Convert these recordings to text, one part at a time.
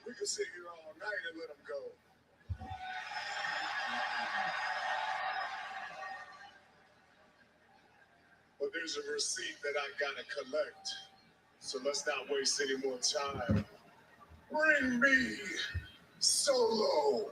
We could sit here all night and let them go. But there's a receipt that I gotta collect. So let's not waste any more time. Bring me Solo.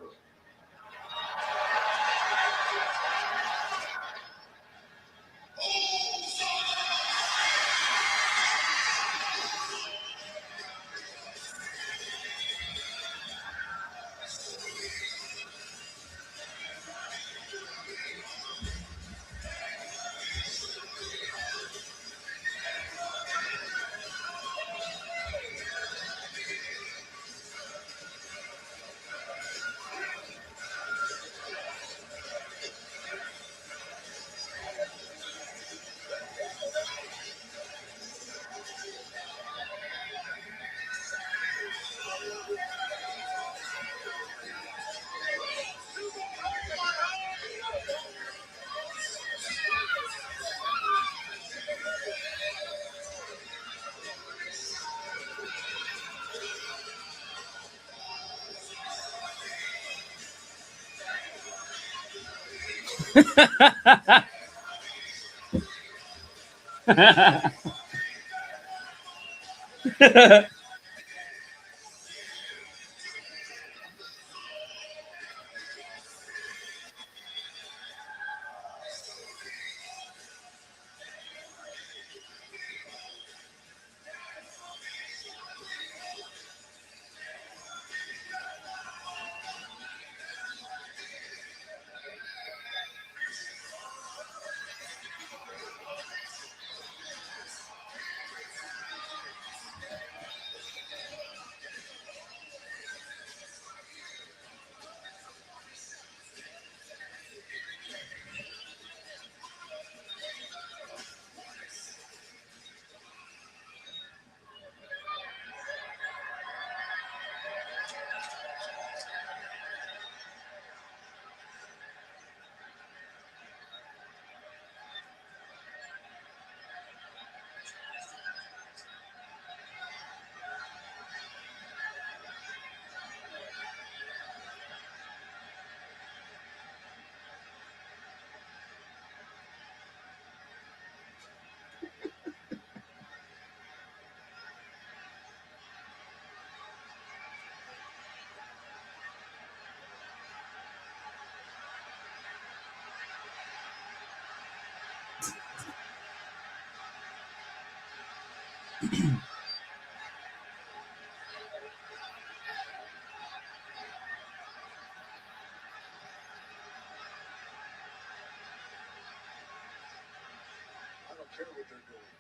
I don't care what they're doing.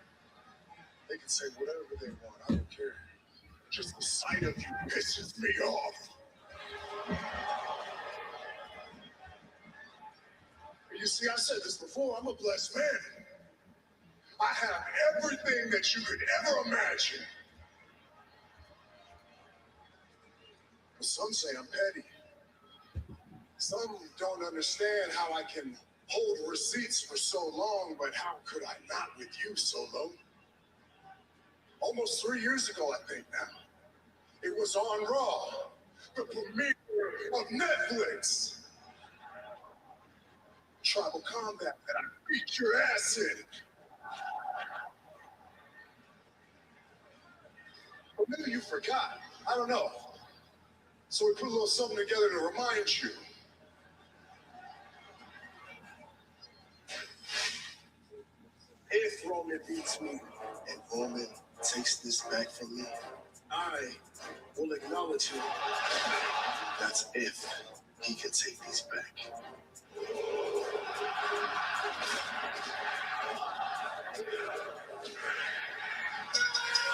They can say whatever they want. I don't care. Just the sight of you pisses me off. You see, I said this before. I'm a blessed man. I have everything that you could ever imagine. But some say I'm petty. Some don't understand how I can hold receipts for so long, but how could I not with you, Solo? Almost 3 years ago, I think now. It was on Raw, the premiere of Netflix. Tribal combat that I beat your ass in. Or maybe you forgot. I don't know. So we put a little something together to remind you. If Roman beats me and Roman takes this back from me, I will acknowledge him. That's if he can take these back.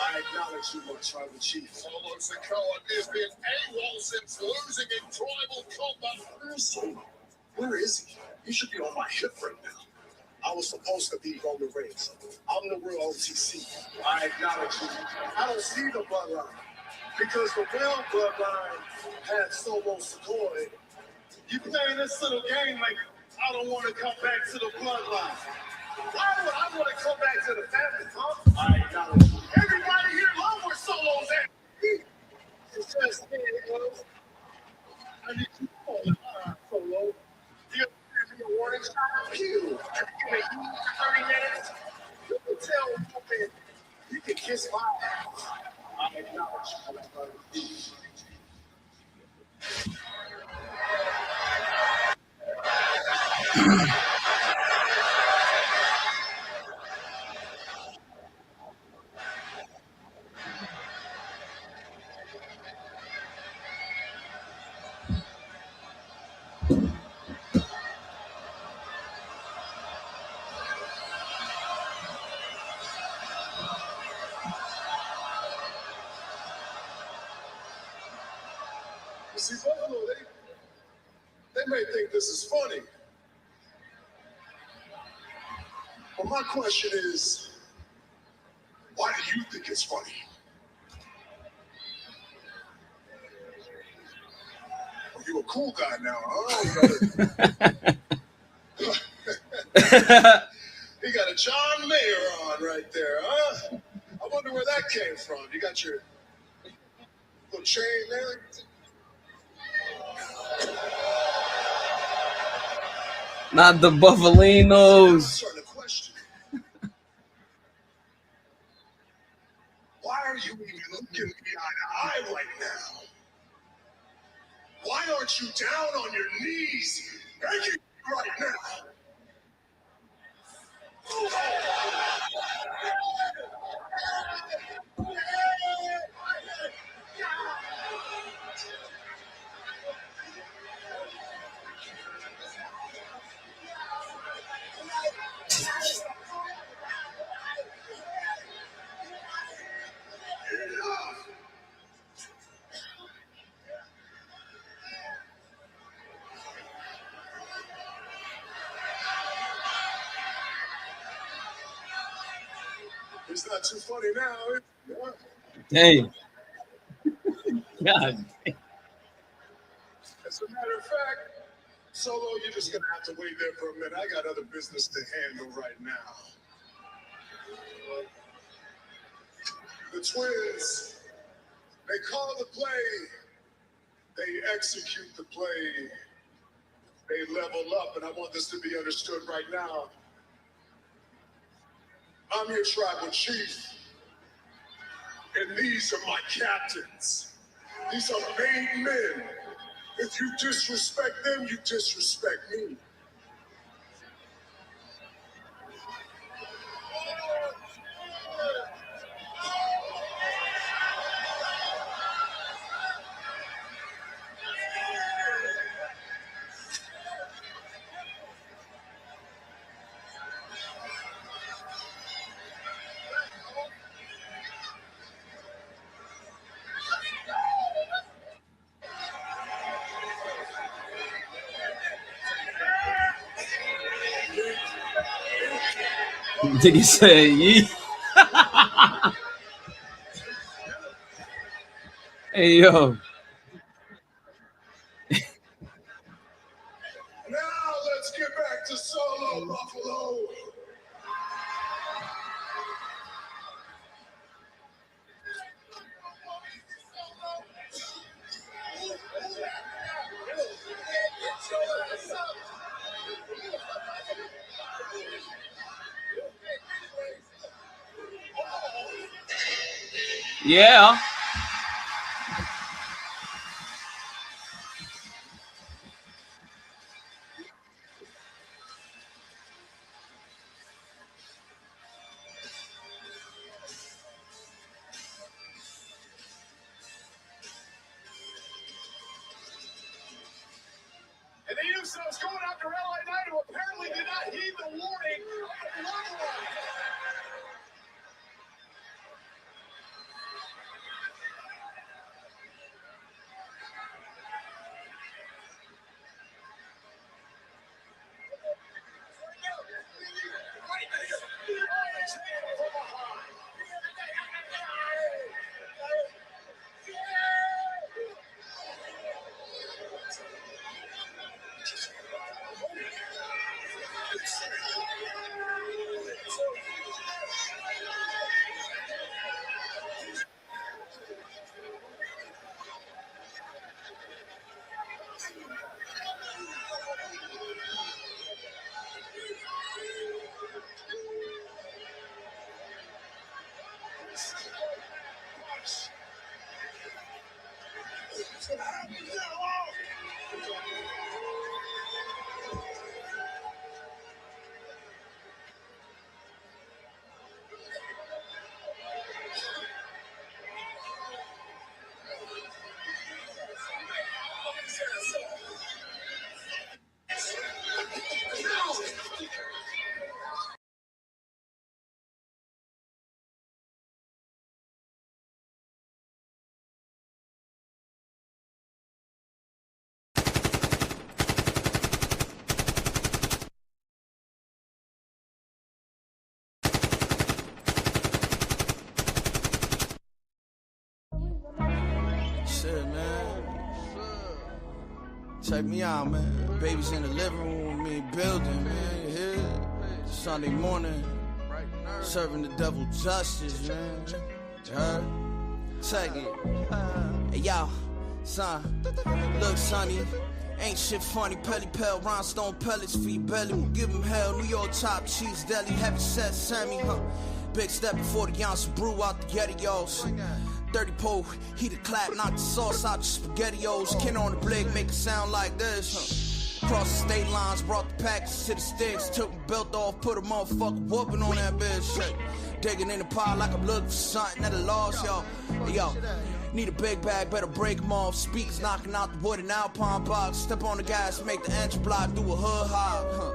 I acknowledge you, my tribal chief. Solo Sikoa has been AWOL since losing in tribal combat. Where's Solo? Where is he? He should be on my hip right now. I was supposed to be Roman Reigns. I'm the real OTC. I acknowledge you. I don't see the bloodline. Because the real bloodline had Solo Sikoa in it. You playing this little game like I don't want to come back to the bloodline. Why would I want to come back to the family, huh? I acknowledge you. Everybody here loves where Solo's at. It's just kiss my ass. I acknowledge you will try with chief. You see, Buffalo, they may think this is funny. But my question is, why do you think it's funny? Well, you a cool guy now, huh? You got a John Mayer on right there, huh? I wonder where that came from. You got your little chain there? Not the Buffalinos. I'm starting to question. Why are you even looking me eye to eye right now? Why aren't you down on your knees begging right now? It's not too funny now, is it? Dang. God. As a matter of fact, Solo, you're just gonna have to wait there for a minute. I got other business to handle right now. The twins, they call the play, they execute the play, they level up, and I want this to be understood right now. I'm your tribal chief, and these are my captains. These are made men. If you disrespect them, you disrespect me. Did he say ye? Hey, yo. Now let's get back to Solo, Buffalo. Yeah. And the Usos going after LA Knight, who apparently did not heed the warning of the bloodline. Shit, man. Check me out, man. Baby's in the living room with me, building, man. You hear? Sunday morning, serving the devil justice, man. You heard? Check it. Hey, yo, son. Look, sonny. Ain't shit funny, Pelly Pell, rhinestone pellets, feed belly. We'll give him hell, New York chopped cheese deli, heavy set Sammy, huh? Big step before the ounce of brew out the Gettios. Dirty pole, heat a clap, knock the sauce out the SpaghettiOs. Kin on the blade, make it sound like this, huh? Cross the state lines, brought the package to the sticks. Took my belt off, put a motherfucker whooping on that bitch, shit. Digging in the pile like I'm looking for something that I lost, yo. Hey, yo. Need a big bag, better break them off. Speakers knocking out the wood and Alpine box. Step on the gas, make the engine block do a hood hop, huh?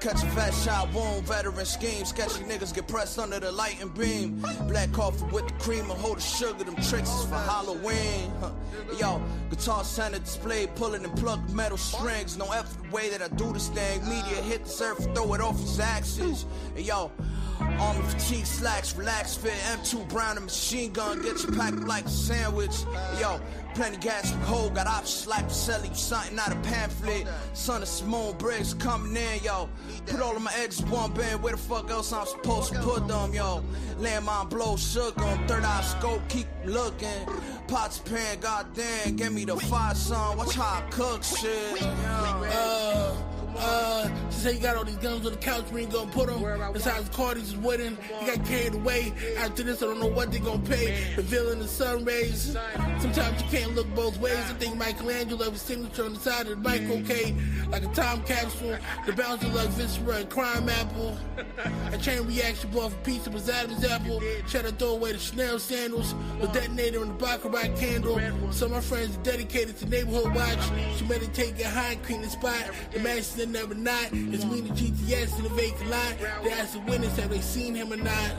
Catch a fat shot, wound, veteran scheme. Sketchy niggas get pressed under the light and beam. Black coffee with the cream and hold the sugar. Them tricks is for Halloween, huh? Yo, guitar center display, pulling and plugging metal strings. No effort the way that I do this thing. Media hit the surf, throw it off its axis. Yo, army fatigue slacks, relax fit, M2 Brown and machine gun, get you packed like a sandwich. Yo, plenty gas from hold, got options like to sell you something out of pamphlet. Son of Simone Briggs coming in, yo. Put all of my eggs in one band, where the fuck else I'm supposed to put them, yo. Landmine blow, shook on, third eye scope, keep looking. Pots pan, goddamn, give me the fire, son, watch how I cook shit. She said you got all these guns on the couch, we ain't gonna put them. Besides, Cardi's is winning, he got carried away. After this, I don't know what they gonna pay. Revealing the sun rays. Sometimes you can't look both ways. I think Michelangelo have a signature on the side of the mic, okay? Like a time capsule, the bouncer like viscera and crime apple. A chain reaction ball for pizza was Adam's apple. Tried to throw away the Chanel sandals. The detonator in the Baccarat candle. Some of my friends are dedicated to neighborhood watch. She meditate, get high, clean the spot. The mansion that never not. It's me and the GTS in the vacant lot. They asked the witness have they seen him or not.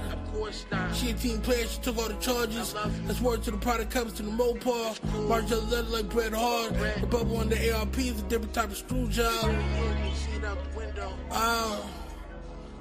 She a team player, she took all the charges. Let's work to the product comes to the Mopar. March the leather like Bret Hart. The bubble on the ARP is a different type of screw job.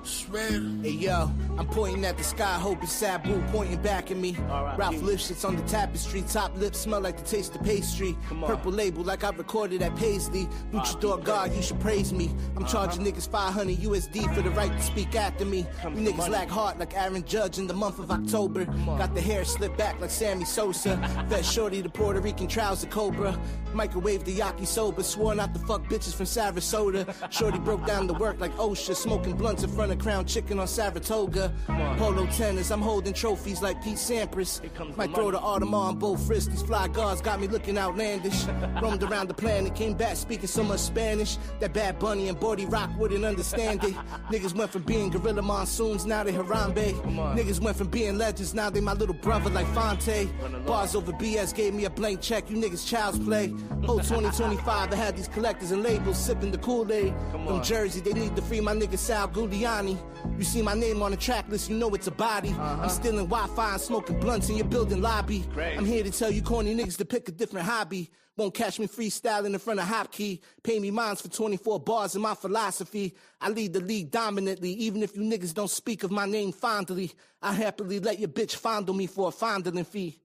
Shred. Hey yo, I'm pointing at the sky, hoping Sabu pointing back at me. Ralph Lifshitz on the tapestry, top lips smell like the taste of pastry. Purple label like I recorded at Paisley. Luchador God, you should praise me. I'm charging niggas 500 USD for the right to speak after me. You niggas lack heart like Aaron Judge in the month of October. Got the hair slipped back like Sammy Sosa. Fed shorty the Puerto Rican trouser cobra. Microwave the yakisoba, swore not to fuck bitches from Sarasota. Shorty broke down the work like OSHA, smoking blunts in front of Crown Chicken on Saratoga. Polo tennis, I'm holding trophies like Pete Sampras. Might throw the Audemars on both wrists. These fly guards got me looking outlandish. Roamed around the planet, came back speaking so much Spanish that Bad Bunny and Bordy Rock wouldn't understand it. Niggas went from being Gorilla Monsoons, now they Harambe. Niggas went from being legends, now they my little brother like Fonte. Bars over BS gave me a blank check, you niggas child's play. Whole 2025, I had these collectors and labels sipping the Kool-Aid. From Jersey, they need to free my nigga Sal Giuliani. You see my name on the track list, you know it's a body. I'm stealing Wi-Fi and smoking blunts in your building lobby. I'm here to tell you corny niggas to pick a different hobby. Won't catch me freestyling in front of Hopkey. Pay me mines for 24 bars in my philosophy. I lead the league dominantly, even if you niggas don't speak of my name fondly. I happily let your bitch fondle me for a fondling fee.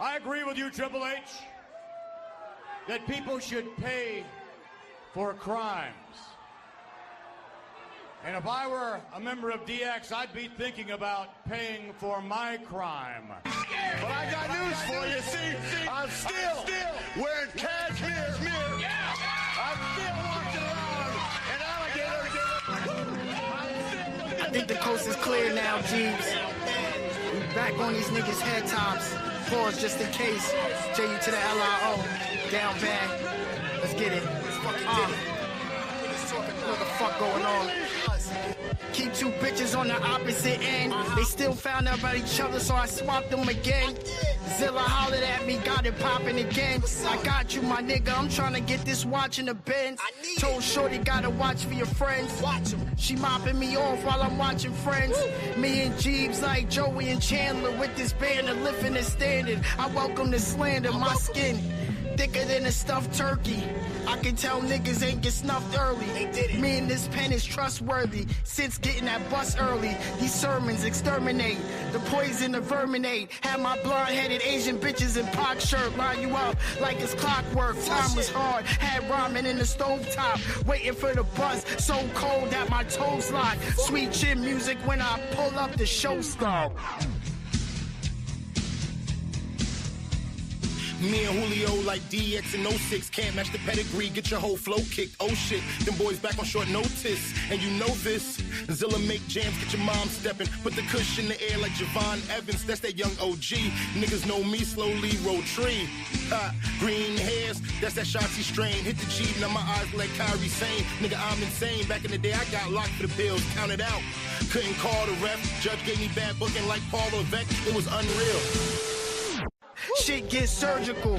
I agree with you, Triple H, that people should pay for crimes. And if I were a member of DX, I'd be thinking about paying for my crime. But I got news for you. See, I'm still wearing cashmere. I'm still walking around an alligator. I think the coast is clear now, Jeeves. back on these niggas' head tops. Pause just in case. J U to the LIO. Down bad. Let's get it. What the fuck going on? Keep two bitches on the opposite end. They still found out about each other, so I swapped them again. Zilla hollered at me, got it popping again. I got you, my nigga, I'm trying to get this watch in the Benz. Told Shorty, gotta watch for your friends. She mopping me off while I'm watching Friends. Me and Jeeves like Joey and Chandler with this banner lifting the standard. I welcome the slander, my skin thicker than a stuffed turkey. I can tell niggas ain't get snuffed early. Me and this pen is trustworthy. Since getting that bus early, these sermons exterminate. The poison, the verminate. Had my blonde-headed Asian bitches in pock shirt line you up like it's clockwork. Time was hard. Had ramen in the stovetop. Waiting for the bus. So cold that my toes lock. Sweet chin music when I pull up the show start. Me and Julio like DX and 06. Can't match the pedigree, get your whole flow kicked. Oh shit, them boys back on short notice. And you know this. Zilla make jams, get your mom stepping. Put the cush in the air like Javon Evans. That's that young OG. Niggas know me, slowly roll tree. Green hairs, that's that Shotzi strain. Hit the G, now my eyes like Kyrie Sane. Nigga, I'm insane. Back in the day, I got locked for the bills. Counted out. Couldn't call the ref. Judge gave me bad booking like Paul Levesque. It was unreal. Shit gets surgical.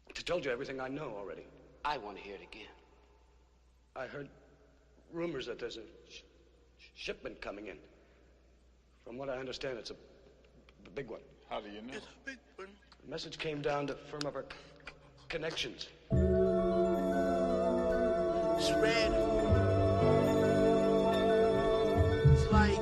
I told you everything I know already. I want to hear it again. I heard rumors that there's a shipment coming in. From what I understand, it's a big one. How do you know? It's a big one. The message came down to firm up our connections. It's red. It's like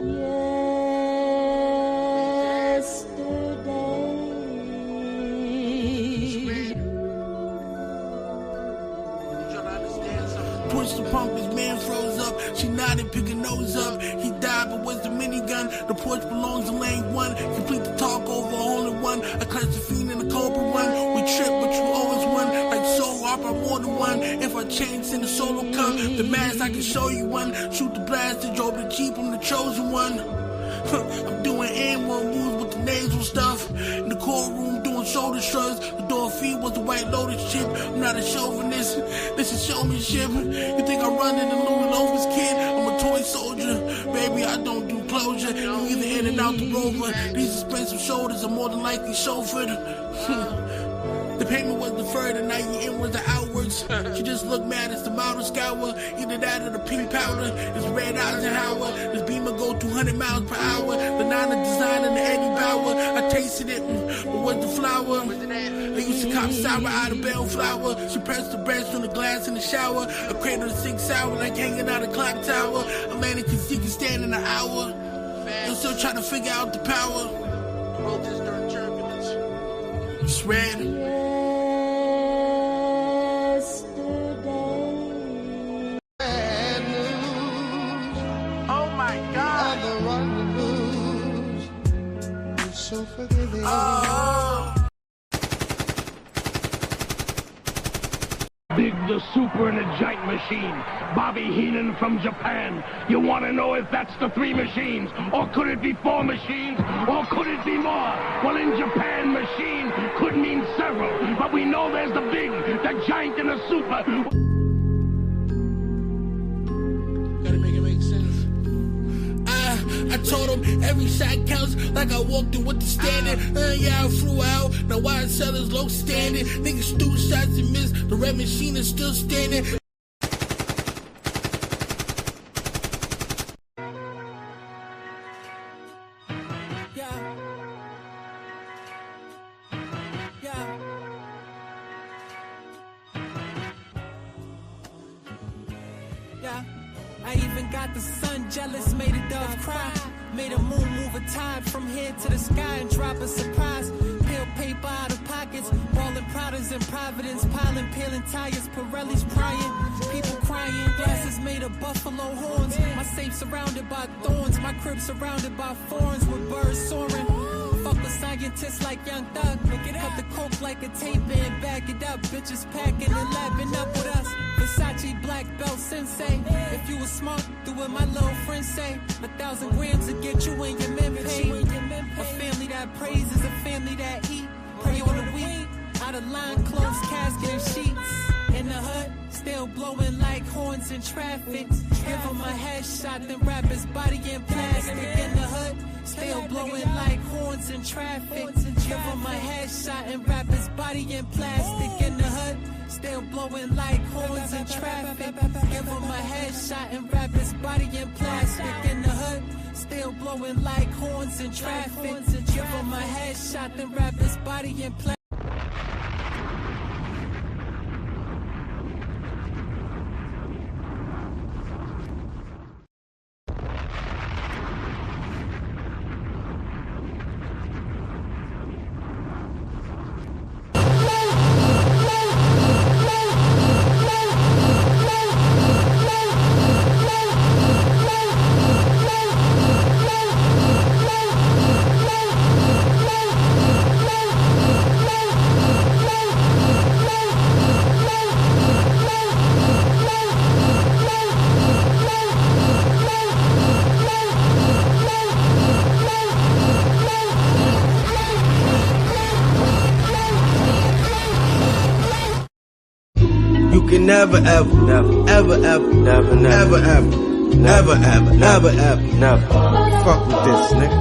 push the pump, his man froze up. She nodded, pick her nose up. He died, but was the minigun. The porch belongs to lane one. Complete the talk over, only one. I clutch the fiend in the Cobra one. We trip, but you always won. Like Soul Opera, more than one. If I change in the solo cup, the mask, I can show you one. Shoot the blast, and drove the Jeep, I'm the chosen one. I'm doing N1 moves with the nasal stuff. In the courtroom doing shoulder shrugs. The door feed was the White Lotus chip. I'm not a chauvinist. This is showmanship. You think I run in the Louis Loafers, kid? I'm a toy soldier. Baby, I don't do closure. You either in and out the Rover. These expensive shoulders are more than likely chauffeured. The payment was deferred, the night you in was the outwards. She just looked mad as the model scour. Either that or the pink powder. It's red Eisenhower. This beamer go 200 miles per hour. The Nana design and the Eddie Bauer. I tasted it, but what's the flower? I used to cop sour out of bellflower. She pressed the breast on the glass in the shower. A cradle to 6 hours like hanging out a clock tower. A man that can see can stand in an hour. I'm still trying to figure out the power. Wrote this during turbulence. It's red. Big the Super and a Giant Machine. Bobby Heenan from Japan. You want to know if that's the 3 machines? Or could it be 4 machines? Or could it be more? Well, in Japan, machine could mean several. But we know there's the Big, the Giant, and the Super. Gotta make it make sense. I told him every shot counts like I walked in with the standard. Yeah, I flew out. Now why sellers low standing? Niggas threw shots and missed. The red machine is still standing. I even got the sun jealous, made a dove cry. Made a moon move a tide from here to the sky and drop a surprise. Peel paper out of pockets, balling Pradas in Providence, piling, peeling tires, Pirelli's prying. People crying, glasses made the buffalo horns. My safe surrounded by thorns. My crib surrounded by thorns with birds soaring. Fuck with scientists like Young Thug. Cut the coke like a tape and bag it up. Bitches packing and lapping up with us. Versace black belt sensei. If you was smart, do what my little friends say. 1,000 grams to get you and your men paid. A family that prays is a family that eat. Pray on the week. Out of line, clothes, casket and sheets. In the hood, still blowing like horns in traffic. Give him a headshot, then wrap his body in plastic. In the hood, still blowing like horns in traffic. Give him a headshot and wrap his body in plastic. In the hood, still blowing like horns in traffic. Give him a headshot and wrap his body in plastic. In the hood, still blowing like horns in traffic. Give him a headshot then wrap his body in plastic. You can never ever, never, ever, ever, never, never, ever, never, ever, never, ever, never. Fuck with this, nigga.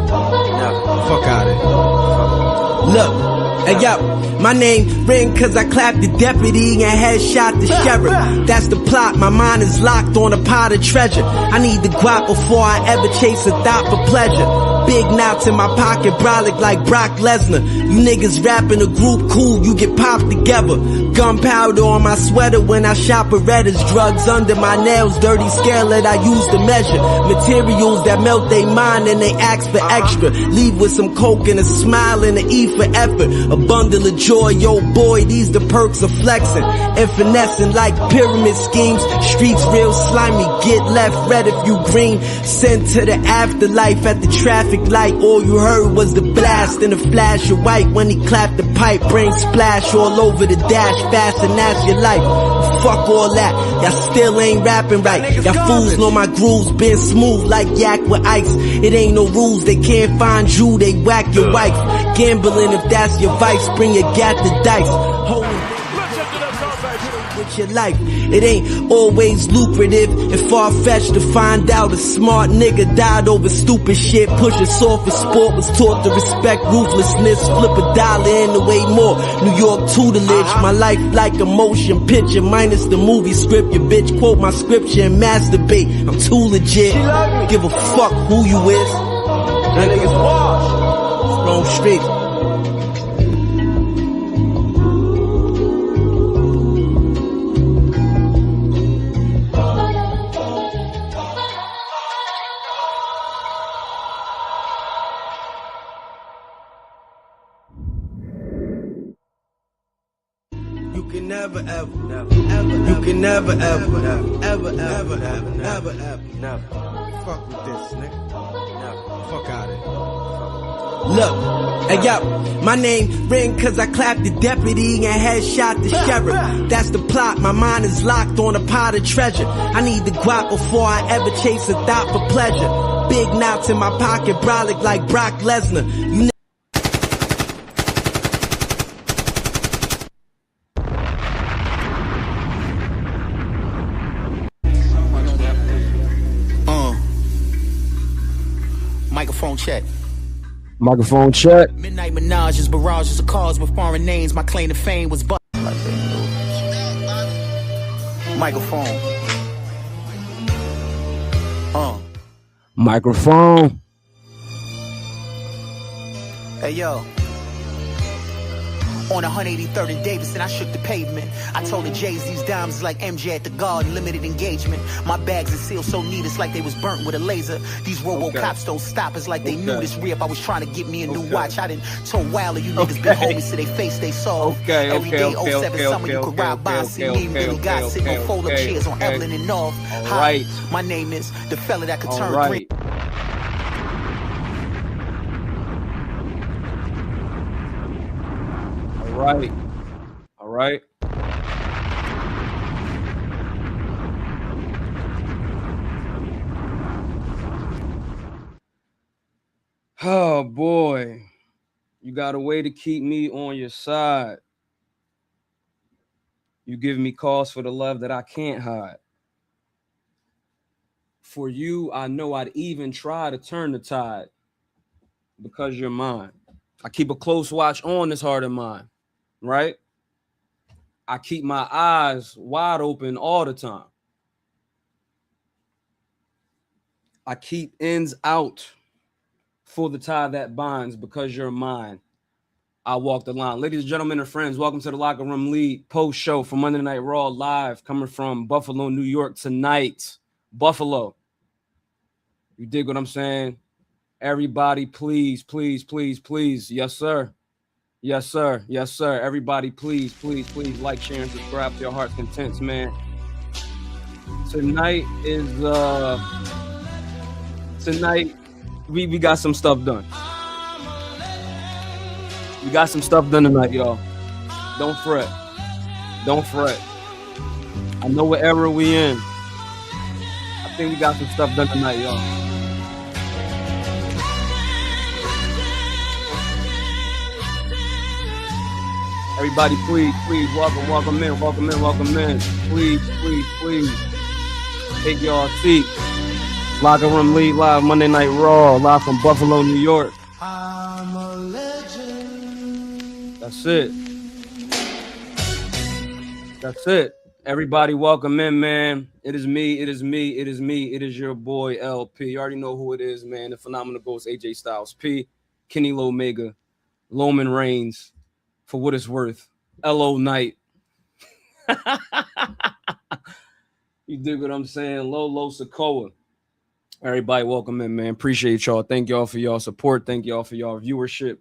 Never. Fuck out of here. Look, hey yo, my name ring cause I clapped the deputy and headshot the sheriff. That's the plot, my mind is locked on a pot of treasure. I need the guap before I ever chase a thought for pleasure. Big knots in my pocket, brolic like Brock Lesnar. You niggas rapping a group cool, you get popped together. Gunpowder on my sweater when I shop Berettas. Drugs under my nails, dirty scale that I use to measure. Materials that melt they mind and they ask for extra. Leave with some coke and a smile and an E for effort. A bundle of joy, yo boy, these the perks of flexing. And finessing like pyramid schemes. Streets real slimy, get left red if you green. Sent to the afterlife at the traffic light. All you heard was the blast and a flash of white. When he clapped the pipe, brain splash all over the dash. Fast and that's your life. Fuck all that, y'all still ain't rapping right. Y'all fools know my grooves been smooth like yak with ice. It ain't no rules, they can't find you, they whack your wife. Gambling if that's your vice, bring your gat the dice. Holy with your life. It ain't always lucrative and far-fetched to find out a smart nigga died over stupid shit. Push us off of sport, was taught to respect ruthlessness. Flip a dollar in the way more. New York tutelage, my life like a motion picture minus the movie script. Your bitch quote my scripture and masturbate. I'm too legit. Give a fuck who you is. That nigga's washed. Wrong street. You can never ever, never, ever, you can never ever, never, ever, ever, ever, never, ever, never. Fuck with this, nigga. Never. Fuck out of here. Look, hey yo, my name ring cause I clapped the deputy and headshot the sheriff. That's the plot, my mind is locked on a pot of treasure. I need the guap before I ever chase a thought for pleasure. Big knots in my pocket, brolic like Brock Lesnar. You Microphone check. Microphone check. Midnight menages, barrages of cars with foreign names. My claim to fame was microphone. Microphone. Hey yo. On 183rd and Davidson, I shook the pavement. I told the J's these dimes like MJ at the Garden, limited engagement. My bags are sealed so neat, it's like they was burnt with a laser. These Robo-Cops don't stop, it's like they knew this rip. I was trying to get me a new watch. I didn't told Wilder, you niggas been homies to they face, they saw. Every day, 07 summer, you could ride by and see me and Billy God sitting on fold-up chairs on Evelyn and North. Hi, my name is the fella that could turn green. All right. Oh boy, you got a way to keep me on your side. You give me cause for the love that I can't hide. For you, I know I'd even try to turn the tide because you're mine. I keep a close watch on this heart of mine, right? I keep my eyes wide open all the time. I keep ends out for the tie that binds because you're mine. I walk the line. Ladies and gentlemen and friends, welcome to the Locker Room Lead post show from Monday Night Raw live coming from Buffalo, New York tonight. Buffalo. You dig what I'm saying? Everybody, please, please, please, please. Yes, sir. Yes, sir. Yes, sir. Everybody, please, please, please like, share, and subscribe to your heart's contents, man. Tonight is tonight we got some stuff done. We got some stuff done tonight, y'all. Don't fret. Don't fret. I know what era we in. I think we got some stuff done tonight, y'all. Everybody, please, please, welcome in. Please, please, please. Take y'all seat. Locker Room Lead live, Monday Night Raw, live from Buffalo, New York. I'm a legend. That's it. That's it. Everybody, welcome in, man. It is me. It is your boy, LP. You already know who it is, man. The phenomenal ghost, AJ Styles P, Kenny Lomega, Loman Reigns, for what it's worth, LO Knight. You dig what I'm saying? Solo Sikoa. Everybody, welcome in, man. Appreciate y'all. Thank y'all for y'all support. Thank y'all for y'all viewership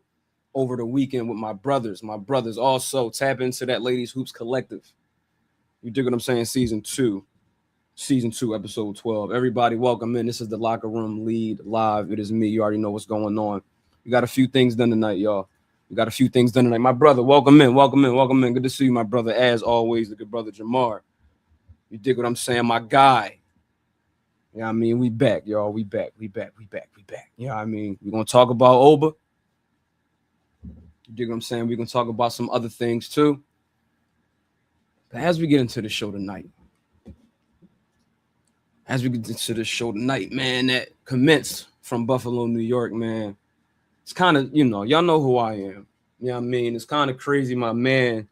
over the weekend with my brothers. My brothers also tap into that Ladies Hoops Collective. You dig what I'm saying? Season 2, episode 12. Everybody, welcome in. This is the Locker Room Lead live. It is me. You already know what's going on. We got a few things done tonight, y'all. My brother, welcome in. Good to see you, my brother. As always, the good brother Jamar. You dig what I'm saying? My guy. You know what I mean? We back, y'all. We back. You know what I mean? We're going to talk about Oba. You dig what I'm saying? We're going to talk about some other things, too. But as we get into the show tonight, man, that commenced from Buffalo, New York, man, it's kind of, y'all know who I am. You know what I mean? It's kind of crazy my man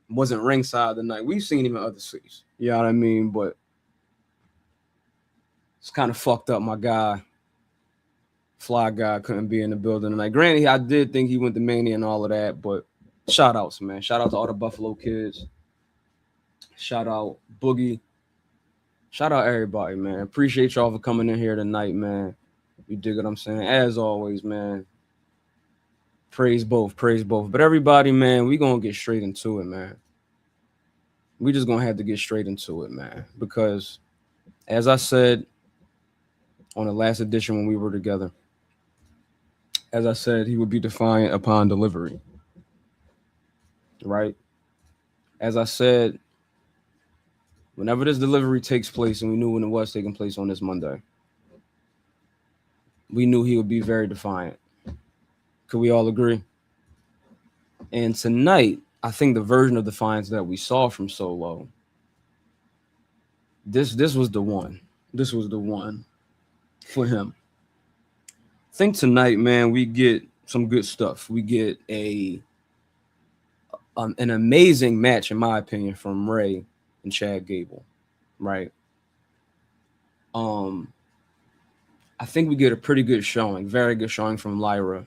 wasn't ringside tonight. We've seen him in other cities. You know what I mean? But it's kind of fucked up. My guy, Fly Guy, couldn't be in the building tonight. Granted, I did think he went to Mania and all of that, but shout outs, man. Shout out to all the Buffalo kids. Shout out Boogie. Shout out everybody, man. Appreciate y'all for coming in here tonight, man. You dig what I'm saying? As always, man. Praise both. But everybody, man, we going to get straight into it, man. We just going to have to get straight into it, man. Because, as I said on the last edition when we were together, as I said, he would be defiant upon delivery. Right? As I said, whenever this delivery takes place, and we knew when it was taking place on this Monday, we knew he would be very defiant. Could we all agree? And tonight, I think the version of defiance that we saw from Solo, this was the one. This was the one for him. I think tonight, man, we get some good stuff. We get an amazing match, in my opinion, from Ray and Chad Gable, right? I think we get a pretty good showing, very good showing from Lyra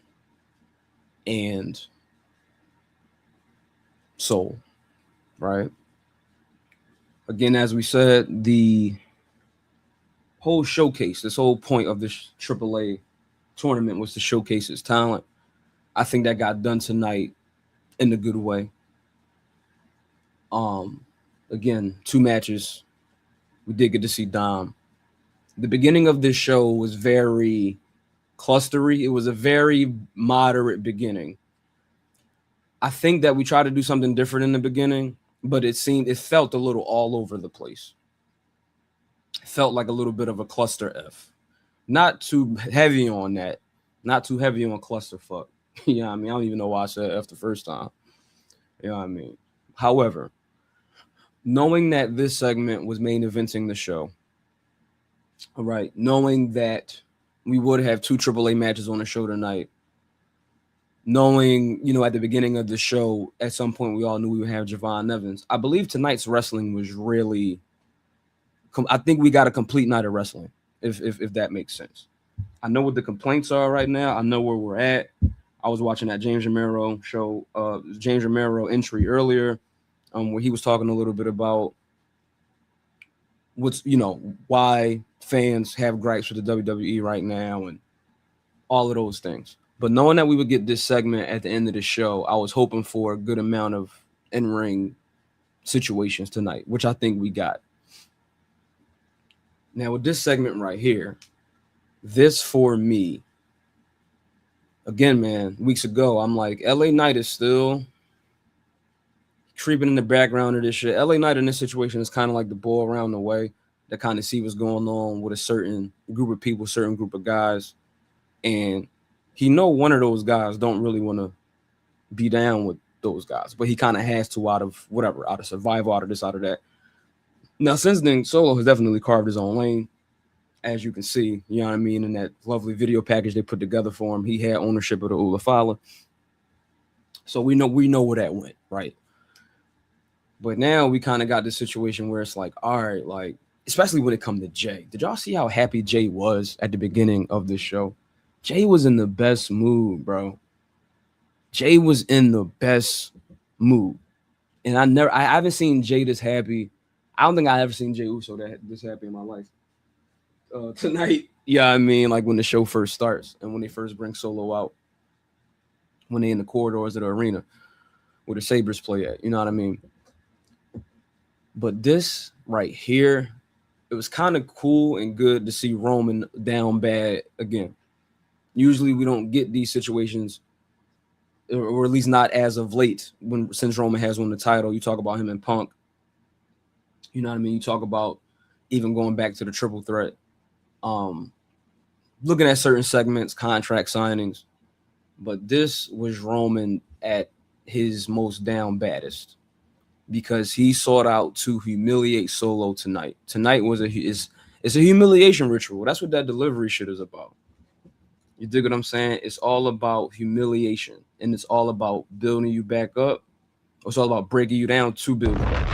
and soul, right? Again, as we said, the whole showcase, this whole point of this AAA tournament was to showcase his talent. I think that got done tonight in a good way. Again, 2 matches. We did get to see Dom. The beginning of this show was very clustery. It was a very moderate beginning. I think that we tried to do something different in the beginning, but it felt a little all over the place. It felt like a little bit of a cluster F. Not too heavy on that. Not too heavy on clusterfuck. You know what I mean? I don't even know why I said F the first time. You know what I mean? However, knowing that this segment was main eventing the show, all right, knowing that we would have 2 AAA matches on the show tonight, knowing, at the beginning of the show, at some point we all knew we would have Javon Evans. I believe tonight's wrestling was really, I think we got a complete night of wrestling, if that makes sense. I know what the complaints are right now. I know where we're at. I was watching that James Romero show, James Romero entry earlier, where he was talking a little bit about why fans have gripes with the WWE right now and all of those things. But knowing that we would get this segment at the end of the show, I was hoping for a good amount of in-ring situations tonight, which I think we got. Now, with this segment right here, this for me, again, man, weeks ago, I'm like, LA Knight is still creeping in the background of this shit. LA Knight in this situation is kind of like the ball around the way that kind of see what's going on with a certain group of people, certain group of guys. And he know one of those guys don't really want to be down with those guys, but he kind of has to out of survival, out of this, out of that. Now, since then, Solo has definitely carved his own lane, as you can see, you know what I mean, in that lovely video package they put together for him. He had ownership of the Ulafala. So we know where that went, right? But now we kind of got this situation where it's like, all right, like, especially when it comes to Jay. Did y'all see how happy Jay was at the beginning of this show? Jay was in the best mood, bro. Jay was in the best mood. And I haven't seen Jay this happy. I don't think I ever seen Jay Uso this happy in my life. Tonight, I mean, like when the show first starts and when they first bring Solo out, when they in the corridors of the arena where the Sabres play at, you know what I mean? But this right here, it was kind of cool and good to see Roman down bad again. Usually we don't get these situations, or at least not as of late, since Roman has won the title. You talk about him and Punk. You know what I mean? You talk about even going back to the triple threat. Looking at certain segments, contract signings. But this was Roman at his most down baddest because he sought out to humiliate Solo tonight. Tonight it's a humiliation ritual. That's what that delivery shit is about. You dig what I'm saying? It's all about humiliation, and it's all about building you back up. It's all about breaking you down to build you up.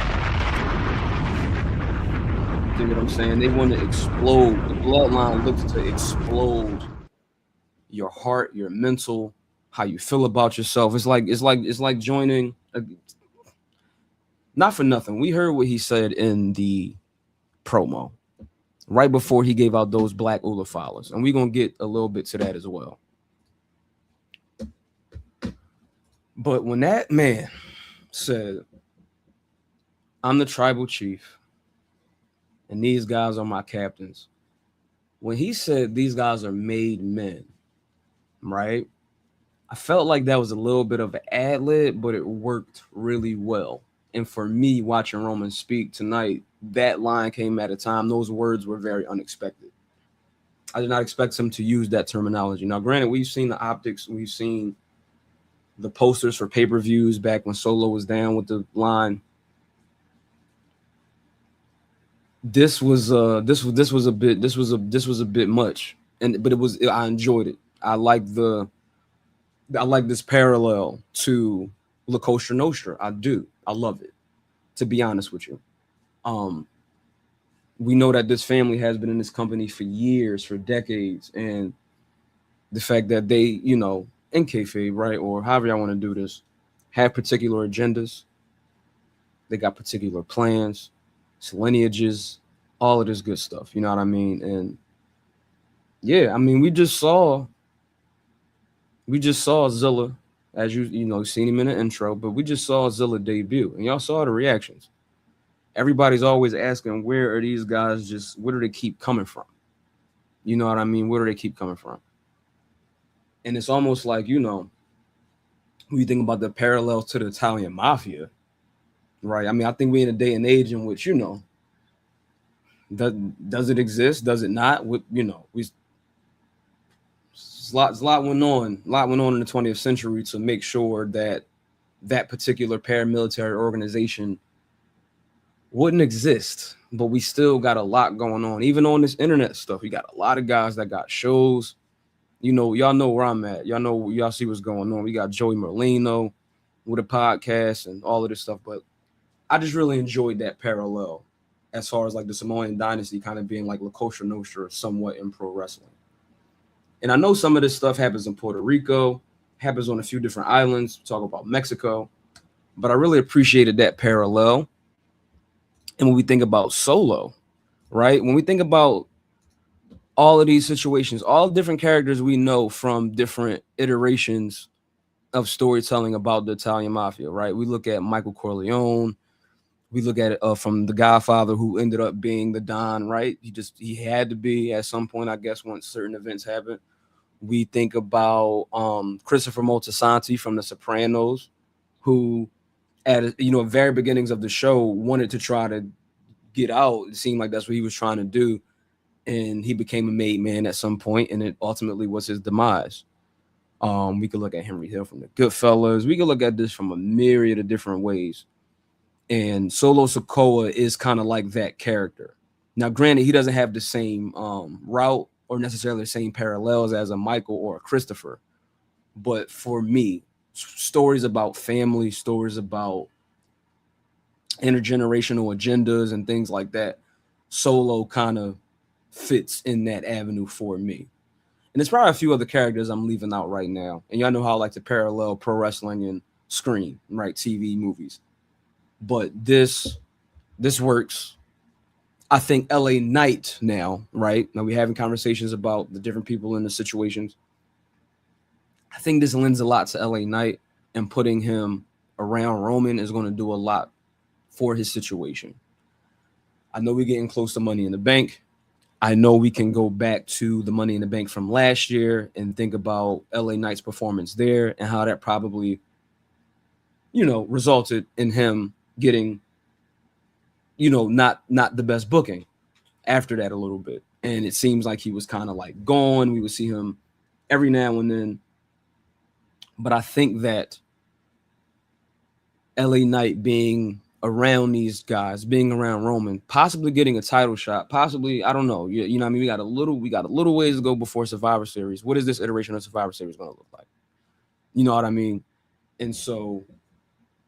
You dig what I'm saying? They want to explode. The bloodline looks to explode your heart, your mental, how you feel about yourself. It's like joining. Not for nothing. We heard what he said in the promo right before he gave out those black Ulafalas. And we're going to get a little bit to that as well. But when that man said, I'm the tribal chief and these guys are my captains, when he said these guys are made men, right? I felt like that was a little bit of an ad lib, but it worked really well. And for me, watching Roman speak tonight, that line came at a time. Those words were very unexpected. I did not expect him to use that terminology. Now, granted, we've seen the optics. We've seen the posters for pay-per-views back when Solo was down with the line. This was a bit much, but I enjoyed it. I like this parallel to La Costa Nostra. I do. I love it, to be honest with you. We know that this family has been in this company for years, for decades, and the fact that they, in kayfabe, right, or however y'all want to do this, have particular agendas They got particular plans, it's lineages, all of this good stuff. You know what I mean? And yeah, I mean, we just saw Zilla, as you know, seen him in the intro, but we just saw Zilla debut, and y'all saw the reactions. Everybody's always asking, where are these guys? Just where do they keep coming from? You know what I mean? Where do they keep coming from? And it's almost like, you know, when you think about the parallels to the Italian mafia, right? I mean, I think we're in a day and age in which, you know, does it exist? Does it not? You know, a lot went on in the 20th century to make sure that that particular paramilitary organization wouldn't exist. But we still got a lot going on, even on this internet stuff. We got a lot of guys that got shows. You know, y'all know where I'm at. Y'all see what's going on. We got Joey Merlino with a podcast and all of this stuff. But I just really enjoyed that parallel as far as like the Samoan dynasty kind of being like La Cosa Nostra somewhat in pro wrestling. And I know some of this stuff happens in Puerto Rico, happens on a few different islands. Talk about Mexico. But I really appreciated that parallel. And when we think about Solo, right? When we think about all of these situations, all different characters we know from different iterations of storytelling about the Italian mafia, right? We look at Michael Corleone. We look at it from The Godfather, who ended up being the Don, right? He had to be at some point, I guess, once certain events happened. We think about Christopher Moltisanti from The Sopranos, who at very beginnings of the show wanted to try to get out. It seemed like that's what he was trying to do, and he became a made man at some point, and it ultimately was his demise. We could look at Henry Hill from The Goodfellas. We could look at this from a myriad of different ways. And Solo Sikoa is kind of like that character. Now, granted, he doesn't have the same route or necessarily the same parallels as a Michael or a Christopher. But for me, stories about family, stories about intergenerational agendas and things like that, Solo kind of fits in that avenue for me. And there's probably a few other characters I'm leaving out right now. And y'all know how I like to parallel pro wrestling and screen, right? TV, movies. But this works. I think LA Knight now, right? Now we're having conversations about the different people in the situations. I think this lends a lot to LA Knight, and putting him around Roman is going to do a lot for his situation. I know we're getting close to Money in the Bank. I know we can go back to the Money in the Bank from last year and think about LA Knight's performance there and how that probably, resulted in him getting, not the best booking after that a little bit. And it seems like he was kind of like gone. We would see him every now and then. But I think that LA Knight being around these guys, being around Roman, possibly getting a title shot, possibly, I don't know. You know what I mean? We got a little ways to go before Survivor Series. What is this iteration of Survivor Series going to look like? You know what I mean? And so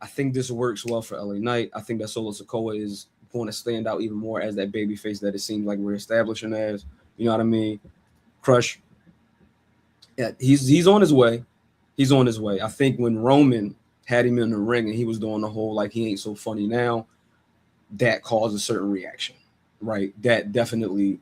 I think this works well for LA Knight. I think that Solo Sikoa is going to stand out even more as that baby face that it seems like we're establishing as. You know what I mean? Crush. Yeah, he's on his way. He's on his way. I think when Roman had him in the ring and he was doing the whole like he ain't so funny now, that caused a certain reaction, right? That definitely,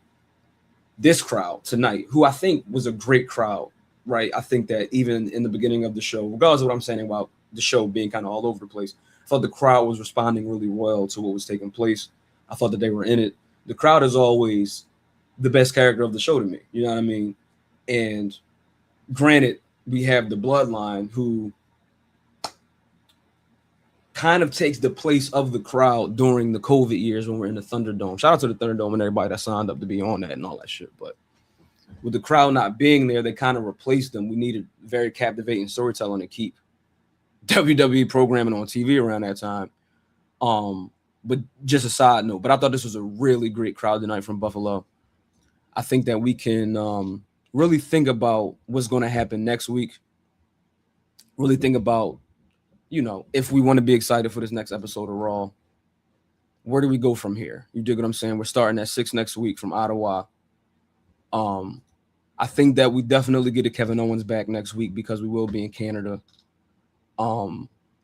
this crowd tonight, who I think was a great crowd, right? I think that even in the beginning of the show, regardless of what I'm saying about the show being kind of all over the place, I thought the crowd was responding really well to what was taking place. I thought that they were in it. The crowd is always the best character of the show to me. You know what I mean? And granted, we have the Bloodline, who kind of takes the place of the crowd during the COVID years when we're in the Thunderdome. Shout out to the Thunderdome and everybody that signed up to be on that and all that shit. But with the crowd not being there, they kind of replaced them. We needed very captivating storytelling to keep WWE programming on TV around that time. But just a side note, but I thought this was a really great crowd tonight from Buffalo. I think that we can really think about what's going to happen next week. Really think about, if we want to be excited for this next episode of Raw, where do we go from here? You dig what I'm saying? We're starting at 6 next week from Ottawa. I think that we definitely get a Kevin Owens back next week because we will be in Canada.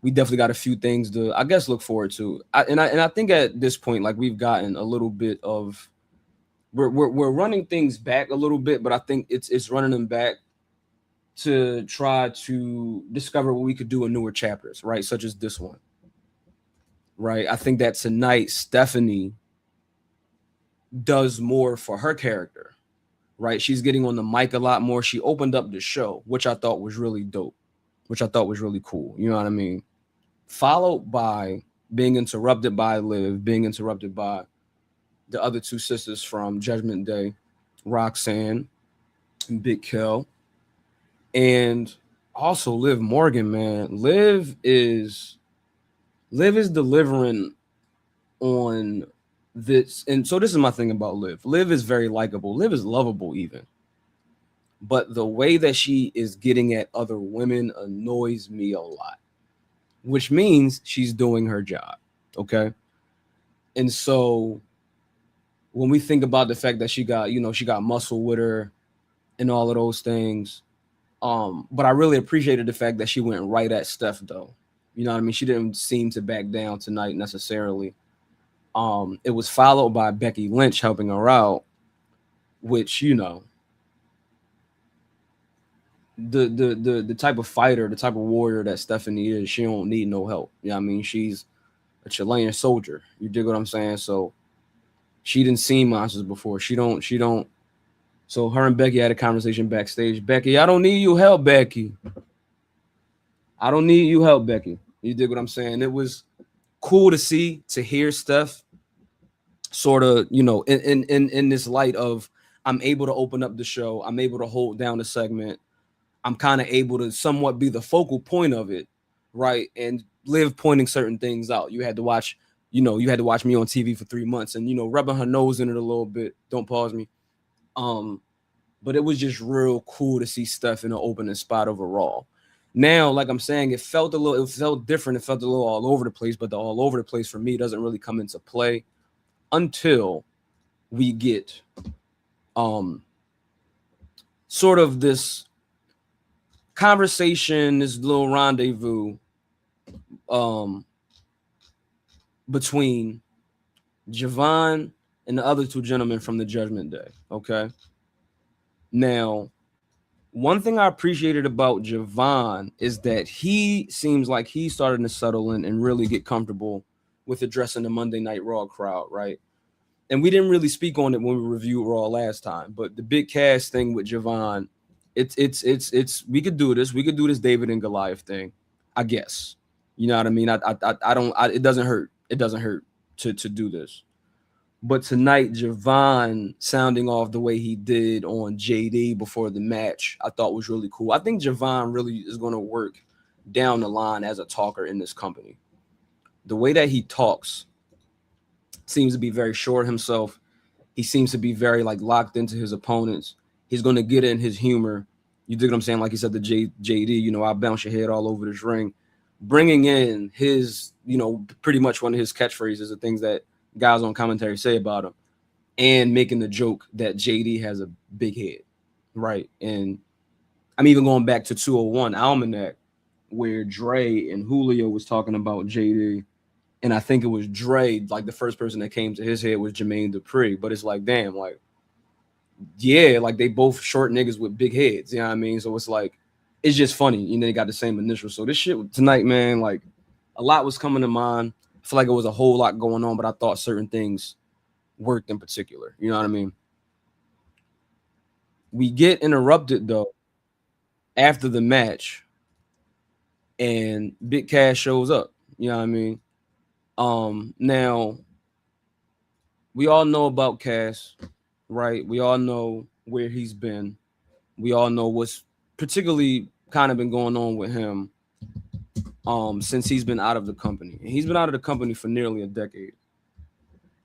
we definitely got a few things to, I guess, look forward to. I think at this point, like, we've gotten a little bit of, we're running things back a little bit, but I think it's running them back to try to discover what we could do in newer chapters, right? Such as this one, right? I think that tonight Stephanie does more for her character, right? She's getting on the mic a lot more. She opened up the show, which I thought was really dope, which I thought was really cool. You know what I mean? Followed by being interrupted by Liv, being interrupted by the other two sisters from Judgment Day, Roxanne and Big Kill, and also Liv Morgan, man. Liv is delivering on this. And so this is my thing about Liv. Liv is very likable. Liv is lovable even. But the way that she is getting at other women annoys me a lot, which means she's doing her job. Okay. And so when we think about the fact that she got muscle with her and all of those things, but I really appreciated the fact that she went right at Steph, though. You know what I mean? She didn't seem to back down tonight necessarily. It was followed by Becky Lynch helping her out, which, you know, the type of fighter, the type of warrior that Stephanie is, she don't need no help. You know what I mean? She's a Chilean soldier. You dig what I'm saying? So she didn't see monsters before. She don't. So her and Becky had a conversation backstage. Becky, I don't need you help, Becky. I don't need you help, Becky. You dig what I'm saying? It was cool to hear Steph sort of, you know, in this light of, I'm able to open up the show. I'm able to hold down the segment. I'm kind of able to somewhat be the focal point of it, right? And Liv pointing certain things out. You had to watch me on TV for 3 months and, you know, rubbing her nose in it a little bit. Don't pause me. But it was just real cool to see Steph in an opening spot overall. Now, like I'm saying, it felt different. It felt a little all over the place, but the all over the place for me doesn't really come into play until we get sort of this conversation, this little rendezvous between Javon and the other two gentlemen from the Judgment Day. Okay. Now, one thing I appreciated about Javon is that he seems like he's starting to settle in and really get comfortable with addressing the Monday Night Raw crowd, right? And we didn't really speak on it when we reviewed Raw last time, but the big cast thing with Javon, it's we could do this. We could do this David and Goliath thing, I guess. You know what I mean? It doesn't hurt. It doesn't hurt to do this. But tonight, Javon sounding off the way he did on JD before the match, I thought was really cool. I think Javon really is going to work down the line as a talker in this company. The way that he talks seems to be very sure of himself. He seems to be very locked into his opponents. He's going to get in his humor. You dig what I'm saying? Like he said to JD, you know, I'll bounce your head all over this ring. Bringing in his, you know, pretty much one of his catchphrases, the things that guys on commentary say about him, and making the joke that JD has a big head, right? And I'm even going back to 201 Almanac, where Dre and Julio was talking about JD, and I think it was Dre, like the first person that came to his head was Jermaine Dupri, but it's like, damn, like, yeah, like they both short niggas with big heads, you know what I mean? So it's like, it's just funny, you know, they got the same initials. So this shit tonight, man, like a lot was coming to mind. I feel like it was a whole lot going on, but I thought certain things worked in particular. You know what I mean? We get interrupted, though, after the match, and Big Cass shows up. You know what I mean? Now, we all know about Cass, right? We all know where he's been. We all know what's particularly kind of been going on with him since he's been out of the company. And he's been out of the company for nearly a decade.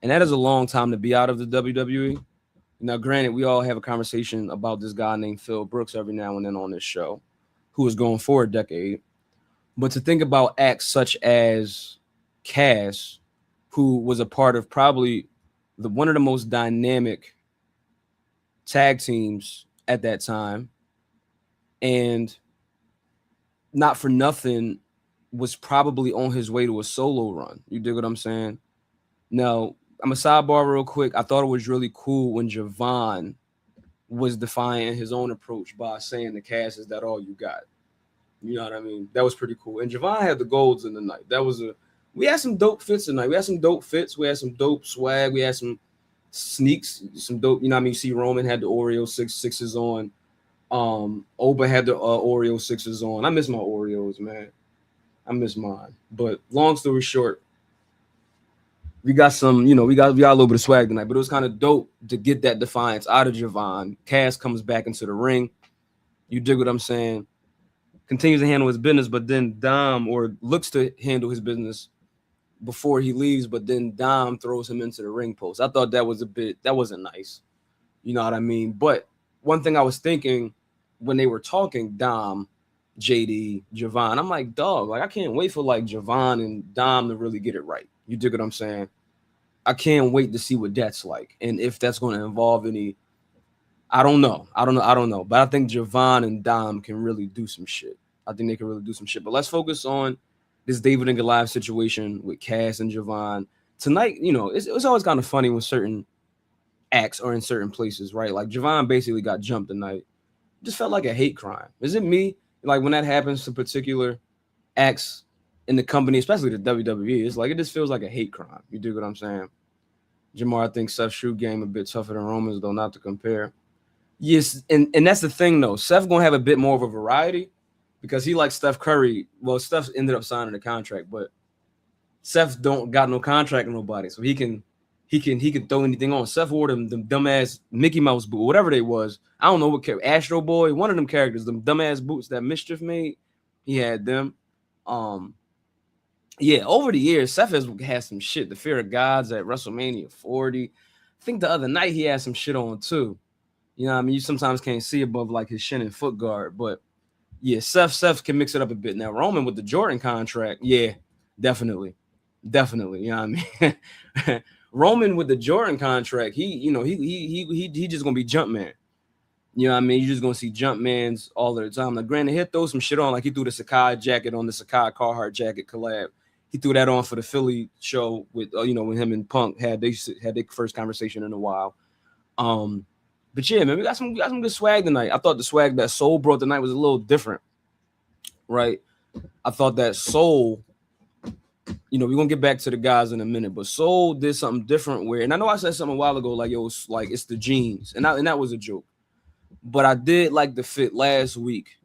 And that is a long time to be out of the WWE. Now, granted, we all have a conversation about this guy named Phil Brooks every now and then on this show, who is going for a decade. But to think about acts such as Cass, who was a part of probably one of the most dynamic tag teams at that time, and not for nothing, was probably on his way to a solo run. You dig what I'm saying? Now, I'm a sidebar real quick. I thought it was really cool when Javon was defining his own approach by saying the cast is that all you got. You know what I mean? That was pretty cool. And Javon had the golds in the night. We had some dope fits tonight. We had some dope fits. We had some dope swag. We had some sneaks, some dope. You know what I mean? You see Roman had the Oreo sixes on. Oba had the Oreo sixes on. I miss my Oreos, man. I miss mine. But long story short, we got some, we got a little bit of swag tonight, but it was kind of dope to get that defiance out of Javon. Cass comes back into the ring. You dig what I'm saying? Continues to handle his business, but then Dom, or looks to handle his business before he leaves, but then Dom throws him into the ring post. I thought that wasn't nice. You know what I mean? But one thing I was thinking when they were talking, Dom, JD, Javon, I'm like, dog, like I can't wait for like Javon and Dom to really get it right. You dig what I'm saying? I can't wait to see what that's like. And if that's going to involve any, I don't know. But I think Javon and Dom can really do some shit. I think they can really do some shit. But let's focus on this David and Goliath situation with Cass and Javon. Tonight, it's always kind of funny when certain acts are in certain places, right? Like Javon basically got jumped tonight. It just felt like a hate crime. Is it me? Like when that happens to particular acts in the company, especially the WWE, it's like it just feels like a hate crime. You dig what I'm saying? Jamar, I think Seth's shoe game a bit tougher than Roman's, though, not to compare. Yes, and that's the thing, though. Seth gonna have a bit more of a variety because he likes Steph Curry. Well, Steph ended up signing a contract, but Seth don't got no contract with nobody, so he can throw anything on. Seth wore them dumbass Mickey Mouse boots, whatever they was. I don't know what character, Astro Boy, one of them characters, them dumbass boots that Mischief made. He had them. Yeah, over the years, Seth has had some shit. The Fear of Gods at WrestleMania 40. I think the other night he had some shit on too. You know what I mean? You sometimes can't see above like his shin and foot guard, but yeah, Seth can mix it up a bit. Now Roman with the Jordan contract, yeah, definitely. You know what I mean? Roman with the Jordan contract, he just gonna be Jumpman. You know what I mean? You're just gonna see Jumpmans all the time. Like, granted, he'll throw some shit on, like he threw the Sakai jacket on the Sakai Carhartt jacket collab. He threw that on for the Philly show with when him and Punk had their first conversation in a while. But yeah, man, we got some good swag tonight. I thought the swag that Soul brought tonight was a little different, right? I thought that Soul, we're gonna get back to the guys in a minute, but Soul did something different where, and I know I said something a while ago, like it's the jeans, and that was a joke. But I did like the fit last week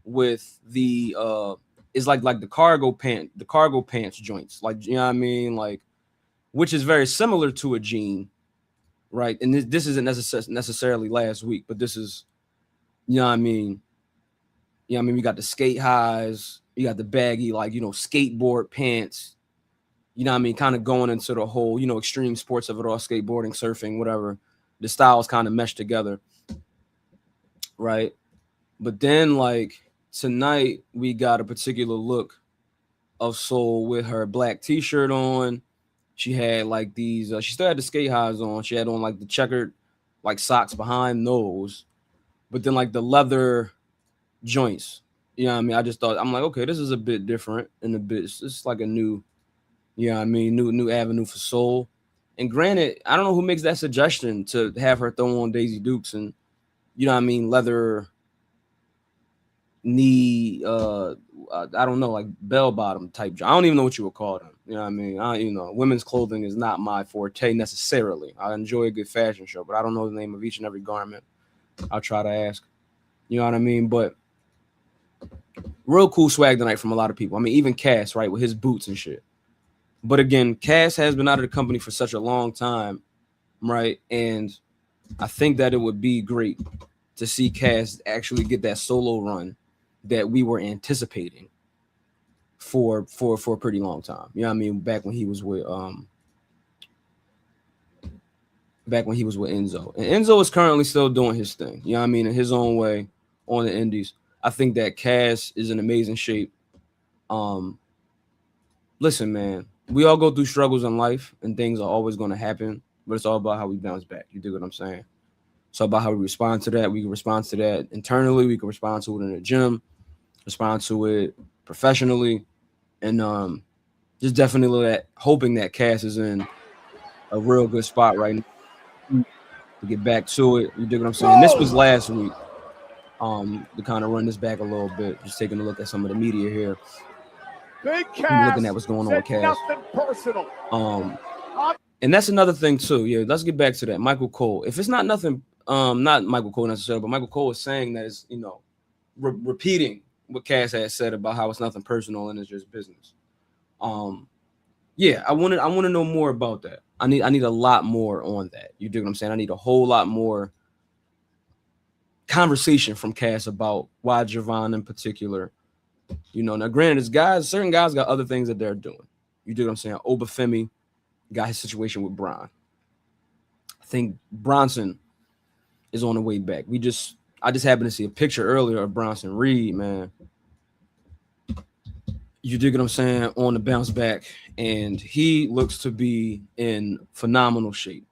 with the it's like the cargo pants joints, like, you know what I mean, like, which is very similar to a jean, right? And this isn't necessarily last week, but this is, you know what I mean. We got the skate highs, you got the baggy, like, skateboard pants, you know what I mean, kind of going into the whole, extreme sports of it all, skateboarding, surfing, whatever. The styles kind of mesh together, right? But then, like, tonight we got a particular look of Soul with her black t-shirt on. She had like these, she still had the skate highs on. She had on like the checkered like socks behind those, but then like the leather joints. You know what I mean? I just thought, I'm like, okay, this is a bit different and it's like a new, you know what I mean, new avenue for Soul. And granted, I don't know who makes that suggestion to have her throw on Daisy Dukes and, you know what I mean, leather knee, I don't know, like bell bottom type. I don't even know what you would call them. You know what I mean? Women's clothing is not my forte necessarily. I enjoy a good fashion show, but I don't know the name of each and every garment. I'll try to ask. You know what I mean? But real cool swag tonight from a lot of people. I mean, even Cass, right, with his boots and shit. But again, Cass has been out of the company for such a long time, right? And I think that it would be great to see Cass actually get that solo run that we were anticipating for a pretty long time. You know what I mean? Back when he was with Enzo. And Enzo is currently still doing his thing. You know what I mean? In his own way on the indies. I think that Cass is in amazing shape. Listen, man, we all go through struggles in life and things are always going to happen, but it's all about how we bounce back. You dig what I'm saying? It's all about how we respond to that. We can respond to that internally. We can respond to it in the gym, respond to it professionally, And just definitely hoping that Cass is in a real good spot right now to get back to it. You dig what I'm saying? This was last week. To kind of run this back a little bit, just taking a look at some of the media here. Big I'm looking Cass at what's going on said with Cass. nothing personal. And that's another thing too. Yeah, let's get back to that. Michael Cole. If it's not nothing, not Michael Cole necessarily, but Michael Cole is saying that it's, repeating what Cass has said about how it's nothing personal and it's just business. Yeah, I want to know more about that. I need a lot more on that. You dig what I'm saying? I need a whole lot more conversation from Cass about why Javon in particular. Now granted, certain guys got other things that they're doing. You dig what I'm saying? Obafemi got his situation with Bron. I think Bronson is on the way back. I just happened to see a picture earlier of Bronson Reed, man. You dig what I'm saying? On the bounce back, and he looks to be in phenomenal shape.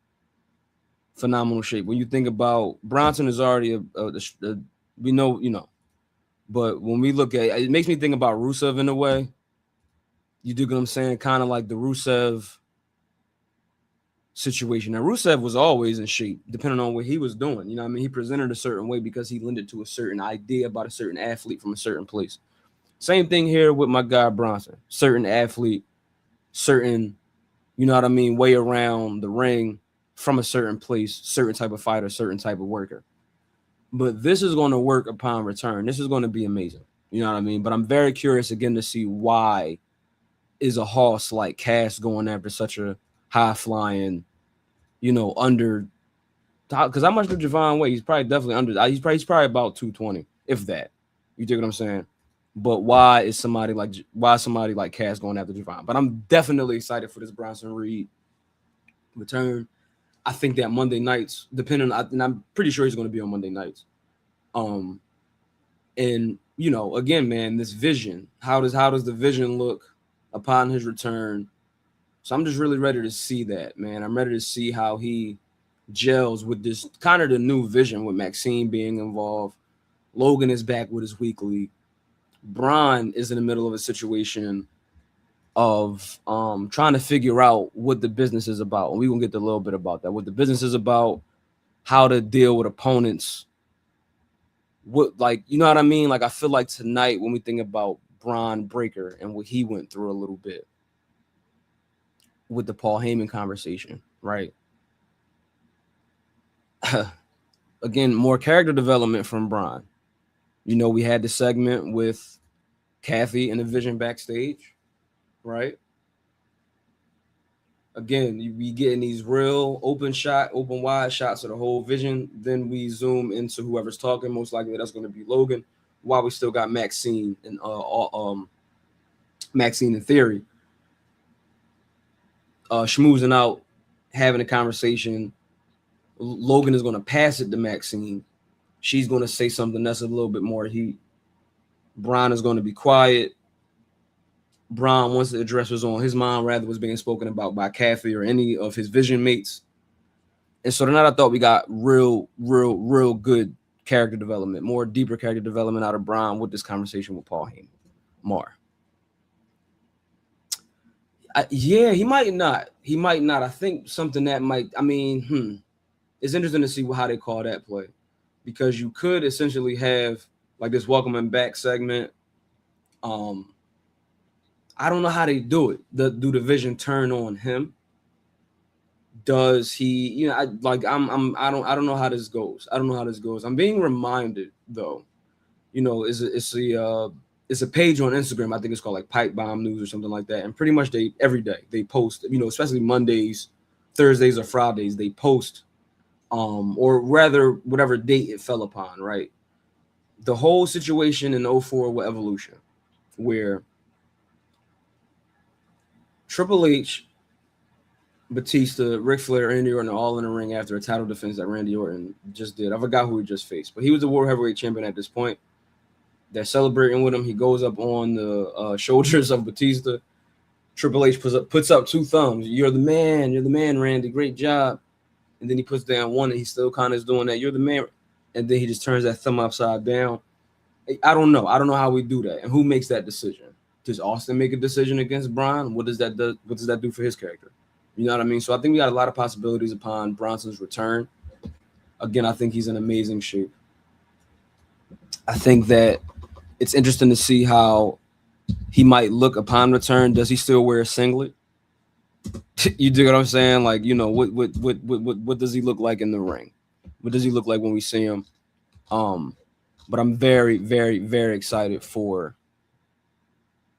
Phenomenal shape. When you think about Bronson is already we know, but when we look at it, it makes me think about Rusev in a way. You dig what I'm saying? Kind of like the Rusev situation. Now, Rusev was always in shape, depending on what he was doing. You know what I mean? He presented a certain way because he lended to a certain idea about a certain athlete from a certain place. Same thing here with my guy Bronson. Certain athlete, certain, you know what I mean, way around the ring from a certain place, certain type of fighter, certain type of worker. But this is going to work upon return. This is going to be amazing. You know what I mean? But I'm very curious again to see why is a horse like Cass going after such a high flying, under, because how much did Javon weigh? He's probably definitely under. He's probably about 220, if that. You dig what I'm saying? But why is somebody like Cass going after Javon? But I'm definitely excited for this Bronson Reed return. I think that Monday nights, and I'm pretty sure he's going to be on Monday nights. And again, man, this vision. How does the vision look upon his return? So I'm just really ready to see that, man. I'm ready to see how he gels with this kind of the new vision with Maxine being involved. Logan is back with his weekly. Bron is in the middle of a situation of trying to figure out what the business is about. And we're going to get a little bit about that. What the business is about, how to deal with opponents. What, you know what I mean? I feel like tonight when we think about Bron Breakker and what he went through a little bit with the Paul Heyman conversation, right? Again, more character development from Bron. We had the segment with Kathy and the Vision backstage, right? Again, you be getting these real open wide shots of the whole Vision. Then we zoom into whoever's talking. Most likely that's going to be Logan. While we still got Maxine and Maxine in Theory schmoozing out, having a conversation. Logan is going to pass it to Maxine. She's going to say something that's a little bit more heat. Bron is going to be quiet. Bron, once the address was on his mind, rather was being spoken about by Kathy or any of his Vision mates. And so tonight I thought we got real good character development, more deeper character development out of Bron with this conversation with Paul Heyman. More. Yeah, he might not. I think something that might, it's interesting to see how they call that play. Because you could essentially have this welcoming back segment. I don't know how they do it. Do the Vision turn on him? Does he? I don't know how this goes. I'm being reminded though. It's a page on Instagram. I think it's called Pipe Bomb News or something like that. And pretty much every day they post. Especially Mondays, Thursdays, or Fridays they post. Or rather, whatever date it fell upon, right? The whole situation in 04 with Evolution, where Triple H, Batista, Ric Flair, Randy Orton are all in the ring after a title defense that Randy Orton just did. I forgot who he just faced, but he was the World Heavyweight Champion at this point. They're celebrating with him. He goes up on the shoulders of Batista. Triple H puts up two thumbs. You're the man, Randy. Great job. And then he puts down one, and he still kind of is doing that. You're the man. And then he just turns that thumb upside down. I don't know. I don't know how we do that and who makes that decision. Does Austin make a decision against Braun? What does that do? What does that do for his character? You know what I mean? So I think we got a lot of possibilities upon Bronson's return. Again, I think he's in amazing shape. I think that it's interesting to see how he might look upon return. Does he still wear a singlet? You dig what I'm saying? Like, you know, what does he look like in the ring? What does he look like when we see him? But I'm very, very, very excited for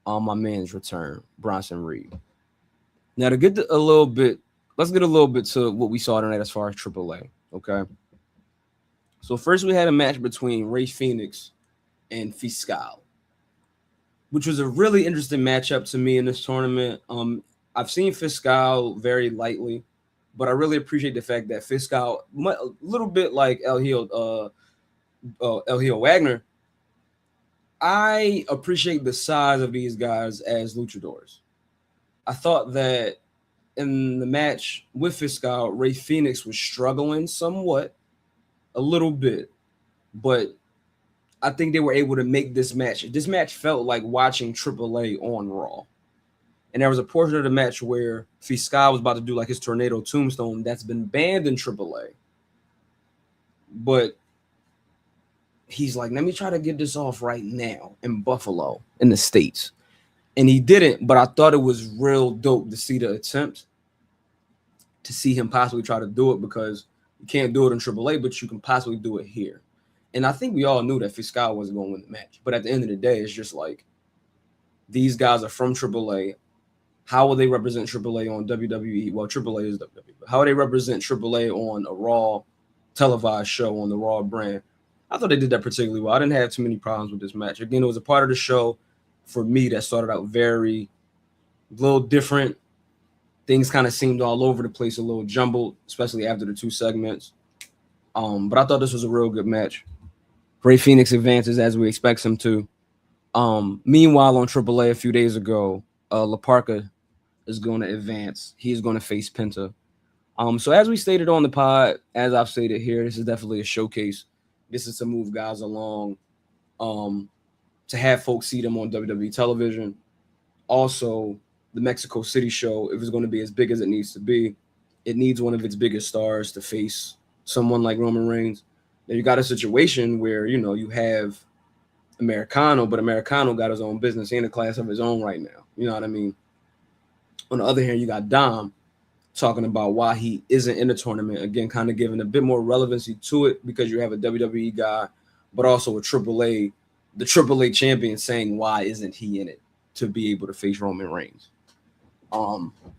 my man's return, Bronson Reed. Now to get a little bit, let's get a little bit to what we saw tonight as far as AAA. Okay. So first we had a match between Ray Phoenix and Fiscal, which was a really interesting matchup to me in this tournament. I've seen Fiscal very lightly, but I really appreciate the fact that Fiscal, a little bit like El Hijo Wagner, I appreciate the size of these guys as luchadors. I thought that in the match with Fiscal, Ray Phoenix was struggling somewhat, a little bit, but I think they were able to make this match. This match felt like watching AAA on Raw. And there was a portion of the match where Fiscal was about to do like his tornado tombstone that's been banned in AAA. But he's like, let me try to get this off right now in Buffalo, in the States. And he didn't, but I thought it was real dope to see the attempt, to see him possibly try to do it, because you can't do it in AAA, but you can possibly do it here. And I think we all knew that Fiscal wasn't going to win the match. But at the end of the day, it's just like, these guys are from AAA. How will they represent AAA on WWE? Well, AAA is WWE. How will they represent AAA on a Raw televised show on the Raw brand? I thought they did that particularly well. I didn't have too many problems with this match. Again, it was a part of the show for me that started out very little different. Things kind of seemed all over the place, a little jumbled, especially after the two segments. But I thought this was a real good match. Ray Phoenix advances as we expect him to. Meanwhile, on AAA a few days ago, La Parka is going to advance. He's going to face Penta. So as we stated on the pod, as I've stated here, this is definitely a showcase. This is to move guys along, to have folks see them on WWE television. Also, the Mexico City show, if it's going to be as big as it needs to be, it needs one of its biggest stars to face someone like Roman Reigns. Now you got a situation where, you know, you have Americano, but Americano got his own business in a class of his own right now. You know what I mean? On the other hand, you got Dom talking about why he isn't in the tournament. Again, kind of giving a bit more relevancy to it, because you have a WWE guy, but also a AAA, the AAA champion, saying why isn't he in it to be able to face Roman Reigns.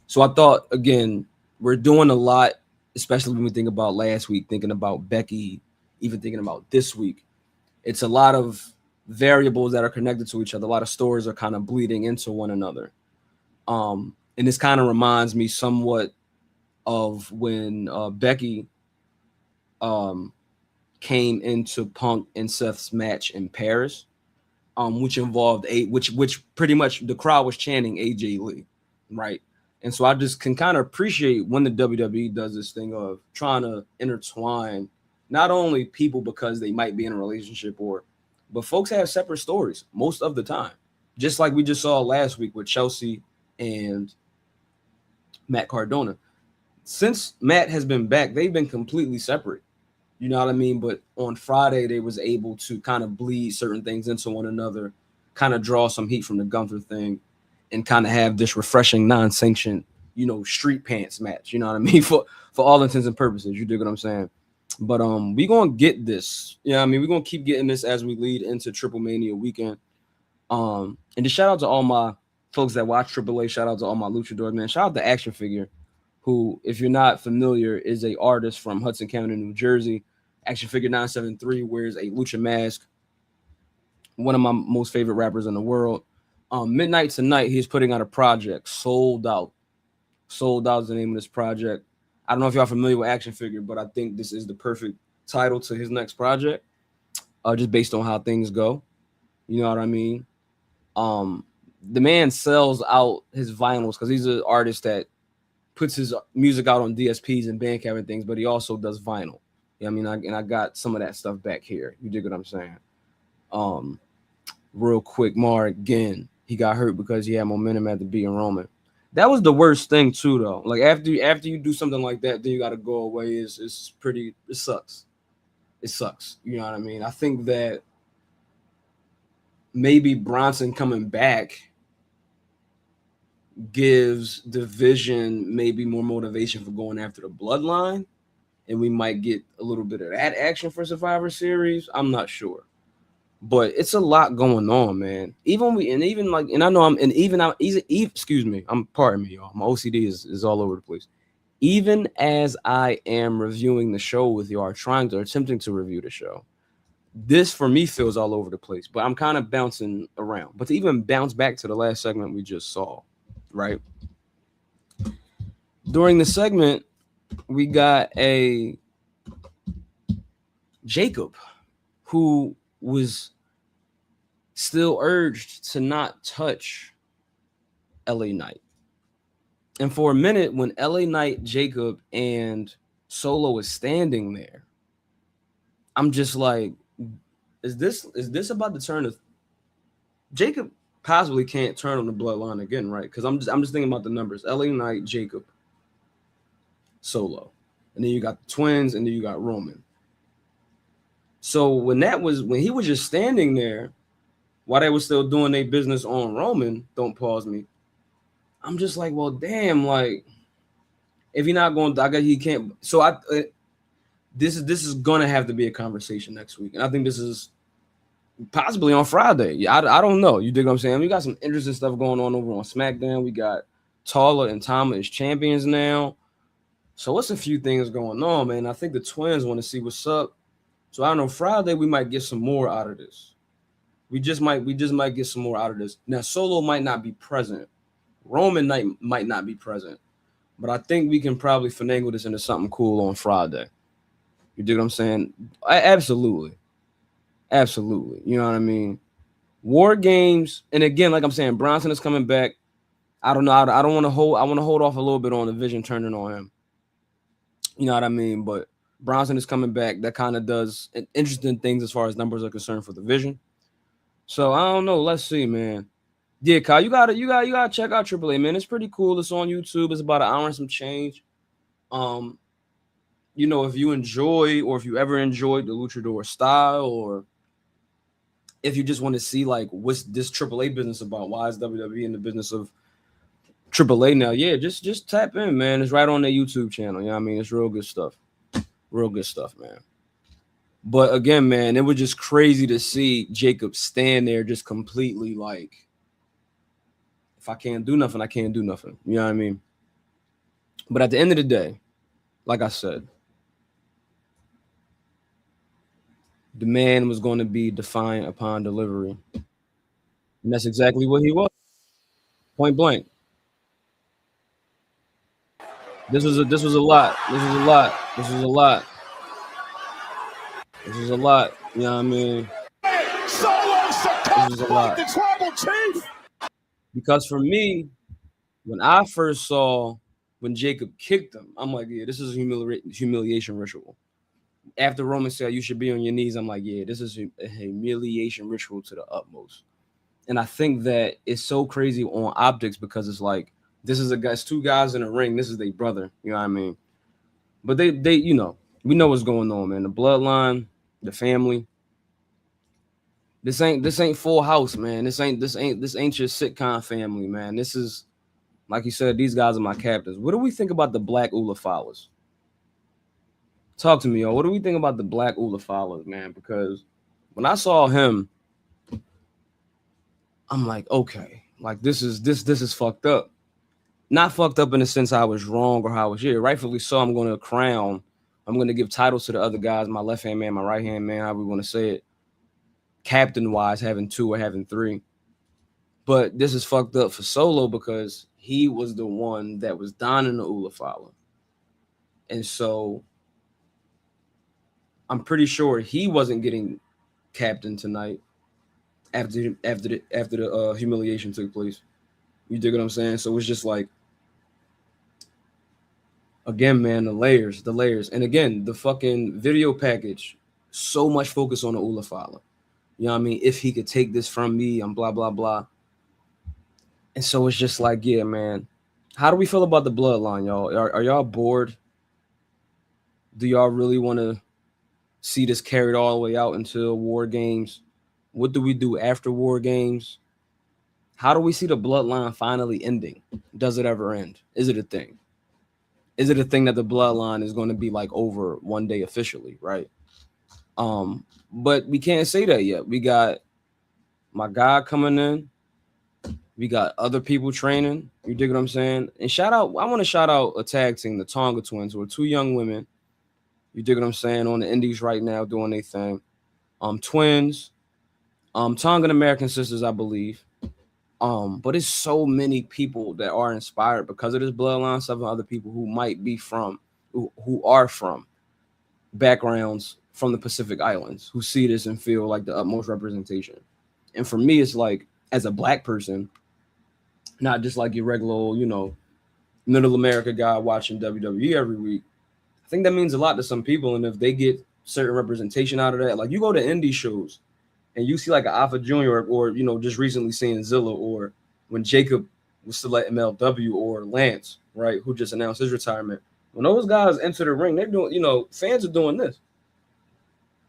So I thought, again, we're doing a lot, especially when we think about last week, thinking about Becky, even thinking about this week. It's a lot of variables that are connected to each other. A lot of stories are kind of bleeding into one another. And this kind of reminds me somewhat of when Becky came into Punk and Seth's match in Paris, which involved which pretty much the crowd was chanting AJ Lee, right? And so I just can kind of appreciate when the WWE does this thing of trying to intertwine not only people because they might be in a relationship, but folks have separate stories most of the time, just like we just saw last week with Chelsea and Matt Cardona. Since Matt has been back, they've been completely separate. You know what I mean? But on Friday, they was able to kind of bleed certain things into one another, kind of draw some heat from the Gunther thing, and kind of have this refreshing, non-sanctioned, you know, street pants match. You know what I mean? For all intents and purposes, you dig what I'm saying? But we gonna get this. Yeah, I mean, we're gonna keep getting this as we lead into Triple Mania weekend. And just shout out to all my folks that watch AAA. Shout out to all my luchadors, man. Shout out to Action Figure, who, if you're not familiar, is a artist from Hudson County, New Jersey. Action Figure 973 wears a lucha mask. One of my most favorite rappers in the world. Midnight Tonight, he's putting out a project, Sold Out. Sold Out is the name of this project. I don't know if y'all familiar with Action Figure, but I think this is the perfect title to his next project, just based on how things go. You know what I mean? The man sells out his vinyls because he's an artist that puts his music out on DSPs and Bandcamp and things, but he also does vinyl. You know what I mean? I got some of that stuff back here. You dig what I'm saying? Real quick, Mar, again, he got hurt because he had momentum after beating Roman. That was the worst thing too, though. Like after you do something like that, then you got to go away. It's pretty. It sucks. It sucks. You know what I mean? I think that maybe Bronson coming back gives Division maybe more motivation for going after the bloodline, and we might get a little bit of that action for Survivor Series. I'm not sure, but it's a lot going on, man. I know I'm and even out. Excuse me, pardon me, y'all. My OCD is all over the place. Even as I am reviewing the show with y'all, attempting to review the show, this for me feels all over the place, but I'm kind of bouncing around. But to even bounce back to the last segment we just saw, right? During the segment, we got a Jacob who was still urged to not touch LA Knight. And for a minute, when LA Knight, Jacob, and Solo was standing there, I'm just like, is this about to turn to Jacob? Possibly can't turn on the bloodline again, right? Because I'm just thinking about the numbers. LA Knight, Jacob, Solo, and then you got the twins, and then you got Roman. So when he was just standing there while they were still doing their business on Roman, don't pause me. I'm just like, well, damn, like if you're not going, I guess he can't. So this is gonna have to be a conversation next week, and I think this is possibly on Friday. Yeah, I don't know. You dig what I'm saying? We got some interesting stuff going on over on SmackDown. We got Tala and Tama as champions now. So it's a few things going on, man. I think the twins want to see what's up. So I don't know. Friday we might get some more out of this. We just might get some more out of this. Now Solo might not be present. Roman Knight might not be present, but I think we can probably finagle this into something cool on Friday. You dig what I'm saying? Absolutely. You know what I mean? War Games, and again, like I'm saying, Bronson is coming back. I don't know. I don't want to hold. I want to hold off a little bit on the Vision turning on him. You know what I mean? But Bronson is coming back. That kind of does interesting things as far as numbers are concerned for the Vision. So I don't know. Let's see, man. Yeah, Kyle, you gotta check out AAA, man. It's pretty cool. It's on YouTube. It's about an hour and some change. You know, if you enjoy or if you ever enjoyed the luchador style, or if you just want to see like what's this AAA business about, why is WWE in the business of AAA now? Yeah, just tap in, man. It's right on their YouTube channel. You know what I mean? It's real good stuff. Real good stuff, man. But again, man, it was just crazy to see Jacob stand there just completely like, if I can't do nothing, I can't do nothing. You know what I mean? But at the end of the day, like I said, the man was going to be defiant upon delivery. And that's exactly what he was. Point blank. This was a lot. This was a lot. This was a lot. This was a lot. You know what I mean? Solo Sikoa, this was a lot. the tribal chief. Because for me, when I first saw when Jacob kicked him, I'm like, yeah, this is a humiliation ritual. After Roman said you should be on your knees, I'm like, yeah, this is a humiliation ritual to the utmost. And I think that it's so crazy on optics because it's like, this is it's two guys in a ring. This is their brother. You know what I mean? But they, you know, we know what's going on, man. The bloodline, the family. This ain't Full House, man. This ain't your sitcom family, man. This is, like you said, these guys are my captors. What do we think about the Black Ula Fowlers? Talk to me, y'all. What do we think about the Black Ula Fowlers, man? Because when I saw him, I'm like, okay, like this is fucked up. Not fucked up in the sense I was wrong or how I was here. Rightfully so, I'm going to give titles to the other guys, my left-hand man, my right-hand man, however we want to say it. Captain-wise, having 2 or having 3. But this is fucked up for Solo because he was the one that was donning the Ula Fowler. And so I'm pretty sure he wasn't getting captain tonight after the humiliation took place. You dig what I'm saying? So it's just like, again, man, the layers. And again, the fucking video package, so much focus on the Ula Fowler. You know what I mean? If he could take this from me, I'm blah, blah, blah. And so it's just like, yeah, man. How do we feel about the bloodline, y'all? Are y'all bored? Do y'all really want to see this carried all the way out until war games? What do we do after war games? How do we see the bloodline finally ending? Does it ever end? Is it a thing? Is it a thing that the bloodline is going to be like over one day officially, right? But we can't say that yet. We got my guy coming in. We got other people training. You dig what I'm saying? And I want to shout out a tag team, the Tonga Twins, who are two young women. You dig what I'm saying? On the indies right now doing their thing. Twins, Tongan American sisters, I believe. But it's so many people that are inspired because of this bloodline stuff, and other people who might be from, who are from backgrounds from the Pacific Islands, who see this and feel like the utmost representation. And for me, it's like, as a black person, not just like your regular old, middle America guy watching WWE every week. I think that means a lot to some people. And if they get certain representation out of that, like you go to indie shows and you see like an Alpha Jr. or just recently seeing Zilla, or when Jacob was still at MLW, or Lance, right, who just announced his retirement. When those guys enter the ring, they're doing, fans are doing this.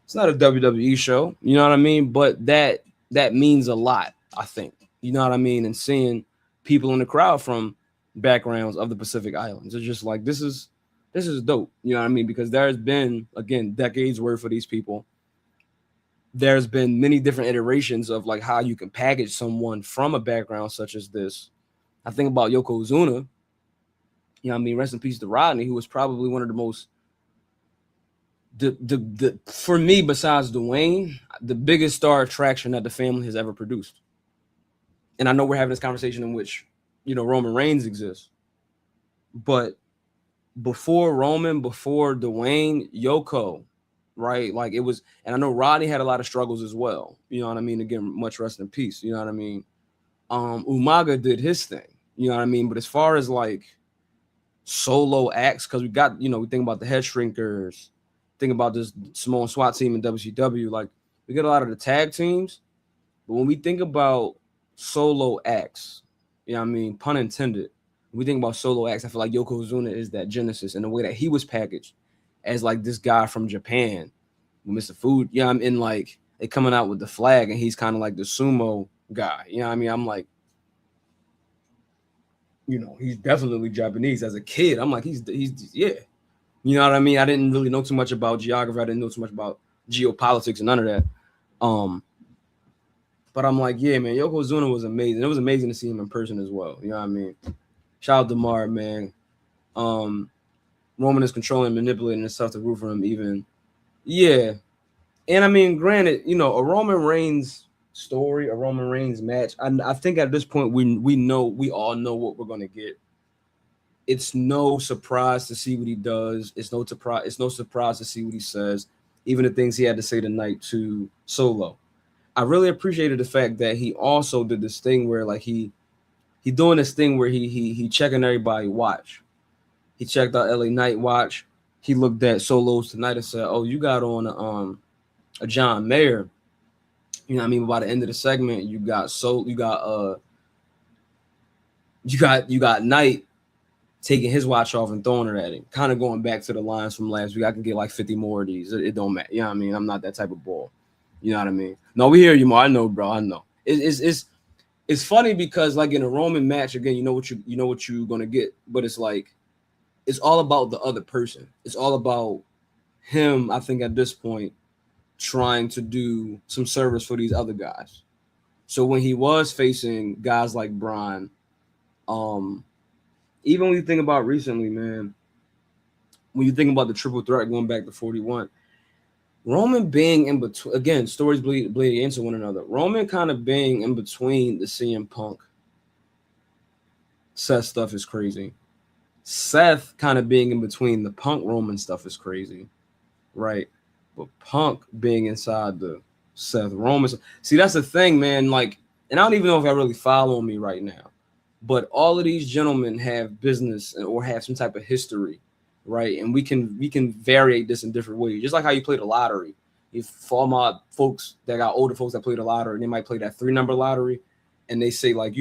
It's not a WWE show, you know what I mean? But that means a lot, I think. You know what I mean? And seeing people in the crowd from backgrounds of the Pacific Islands, it's just like, this is dope. You know what I mean? Because there's been, again, decades worth for these people. There's been many different iterations of like how you can package someone from a background such as this. I think about Yokozuna. You know what I mean? Rest in peace to Rodney, who was probably one of the most, for me, besides Dwayne, the biggest star attraction that the family has ever produced. And I know we're having this conversation in which, Roman Reigns exists. But before Roman, before Dwayne, Yoko, right? Like it was, and I know Rodney had a lot of struggles as well. You know what I mean? Again, much rest in peace. You know what I mean? Umaga did his thing. You know what I mean? But as far as like solo acts, because we got, we think about the Head Shrinkers, think about this Samoan SWAT team in WCW. Like we get a lot of the tag teams, but when we think about solo acts, you know what I mean? Pun intended. When we think about solo acts, I feel like Yokozuna is that genesis in the way that he was packaged as like this guy from Japan, Mr. Food. Yeah, I'm in like they coming out with the flag, and he's kind of like the sumo guy. You know what I mean? I'm like, he's definitely Japanese. As a kid, I'm like, he's yeah. You know what I mean? I didn't really know too much about geography. I didn't know too much about geopolitics and none of that. But I'm like, yeah, man, Yokozuna was amazing. It was amazing to see him in person as well. You know what I mean? Shout out to Marv, man. Roman is controlling, manipulating, and stuff to root for him even. Yeah. And I mean, granted, a Roman Reigns story, a Roman Reigns match, I think at this point we all know what we're gonna get. It's no surprise to see what he does. It's no surprise to see what he says, even the things he had to say tonight to Solo. I really appreciated the fact that he also did this thing where like he doing this thing where he checking everybody watch. He checked out LA Knight watch. He looked at Solos tonight and said, "Oh, you got on a John Mayer." You know what I mean? By the end of the segment, you got Knight taking his watch off and throwing it at him. Kind of going back to the lines from last week. I can get like 50 more of these. It don't matter. You know what I mean? I'm not that type of ball. You know what I mean? No, we hear you more. I know, bro. I know. It's funny because like in a Roman match, again, you know what you're gonna get, but it's like it's all about the other person. It's all about him, I think, at this point, trying to do some service for these other guys. So when he was facing guys like Braun, even when you think about recently, man, when you think about the triple threat going back to 41, Roman being in between, again, stories bleed into one another. Roman kind of being in between the CM Punk Seth stuff is crazy. Seth kind of being in between the Punk Roman stuff is crazy, right? But Punk being inside the Seth Roman. See, that's the thing, man. Like, and I don't even know if I really follow me right now, but all of these gentlemen have business or have some type of history, right? And we can variate this in different ways, just like how you play the lottery. If for all my folks that got older folks that play the lottery, they might play that 3-number lottery, and they say like,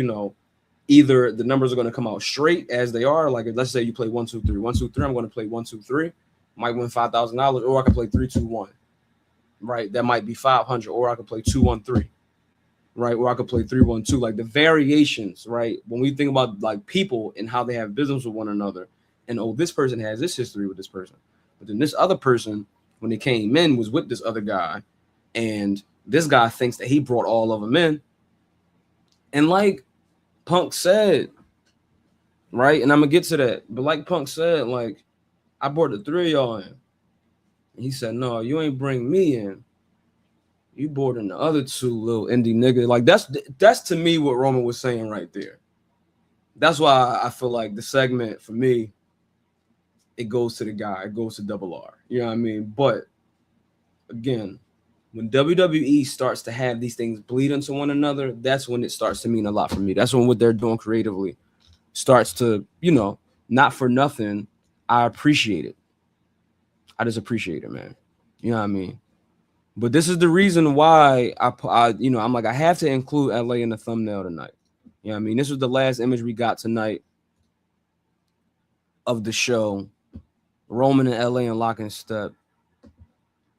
either the numbers are going to come out straight as they are. Like, let's say you play 1, 2, 3, 1, 2, 3. I'm going to play 1, 2, 3. Might win $5,000, or I can play 3, 2, 1. Right, that might be 500, or I could play 2, 1, 3. Right, or I could play 3, 1, 2. Like the variations, right? When we think about like people and how they have business with one another, and this person has this history with this person, but then this other person, when they came in, was with this other guy, and this guy thinks that he brought all of them in, and like Punk said, right, and I'm gonna get to that, but like Punk said, like I brought the 3 of y'all in, and he said, no, you ain't bring me in. You brought in the other 2 little indie niggas. Like that's to me what Roman was saying right there. That's why I feel like the segment for me, it goes to the guy, it goes to Double R. You know what I mean? But again, when WWE starts to have these things bleed into one another, that's when it starts to mean a lot for me. That's when what they're doing creatively starts to, not for nothing, I appreciate it. I just appreciate it, man. You know what I mean? But this is the reason why I'm like, I have to include LA in the thumbnail tonight. You know what I mean? This was the last image we got tonight of the show. Roman and LA in lock and step.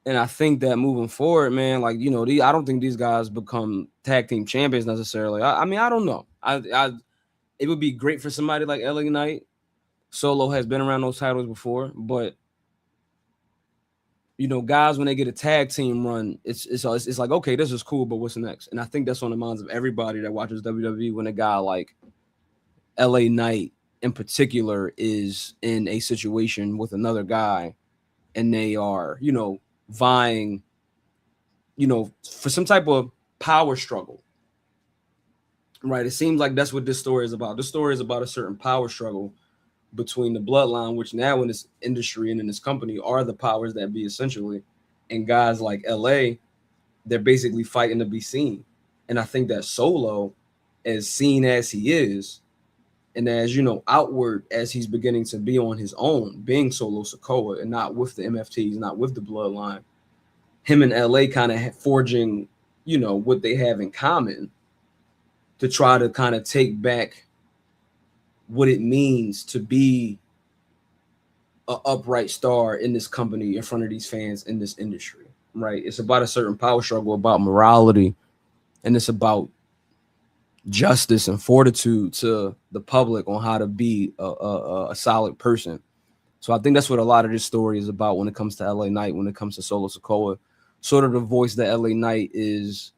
And I think that moving forward, man, like, I don't think these guys become tag team champions necessarily. I mean, I don't know. It would be great for somebody like LA Knight. Solo has been around those titles before, but guys, when they get a tag team run, it's like, okay, this is cool, but what's next? And I think that's on the minds of everybody that watches WWE when a guy like LA Knight in particular is in a situation with another guy and they are, vying, for some type of power struggle. Right? It seems like that's what this story is about. This story is about a certain power struggle between the bloodline, which now in this industry and in this company are the powers that be essentially, and guys like LA, they're basically fighting to be seen. And I think that Solo, as seen as he is, and as outward as he's beginning to be on his own, being Solo Sikoa and not with the MFTs, not with the bloodline, him and LA kind of forging, what they have in common to try to kind of take back what it means to be an upright star in this company in front of these fans in this industry, right? It's about a certain power struggle, about morality, and it's about justice and fortitude to the public on how to be a solid person. So I think that's what a lot of this story is about when it comes to LA Knight, when it comes to Solo Sikoa, sort of the voice that LA Knight is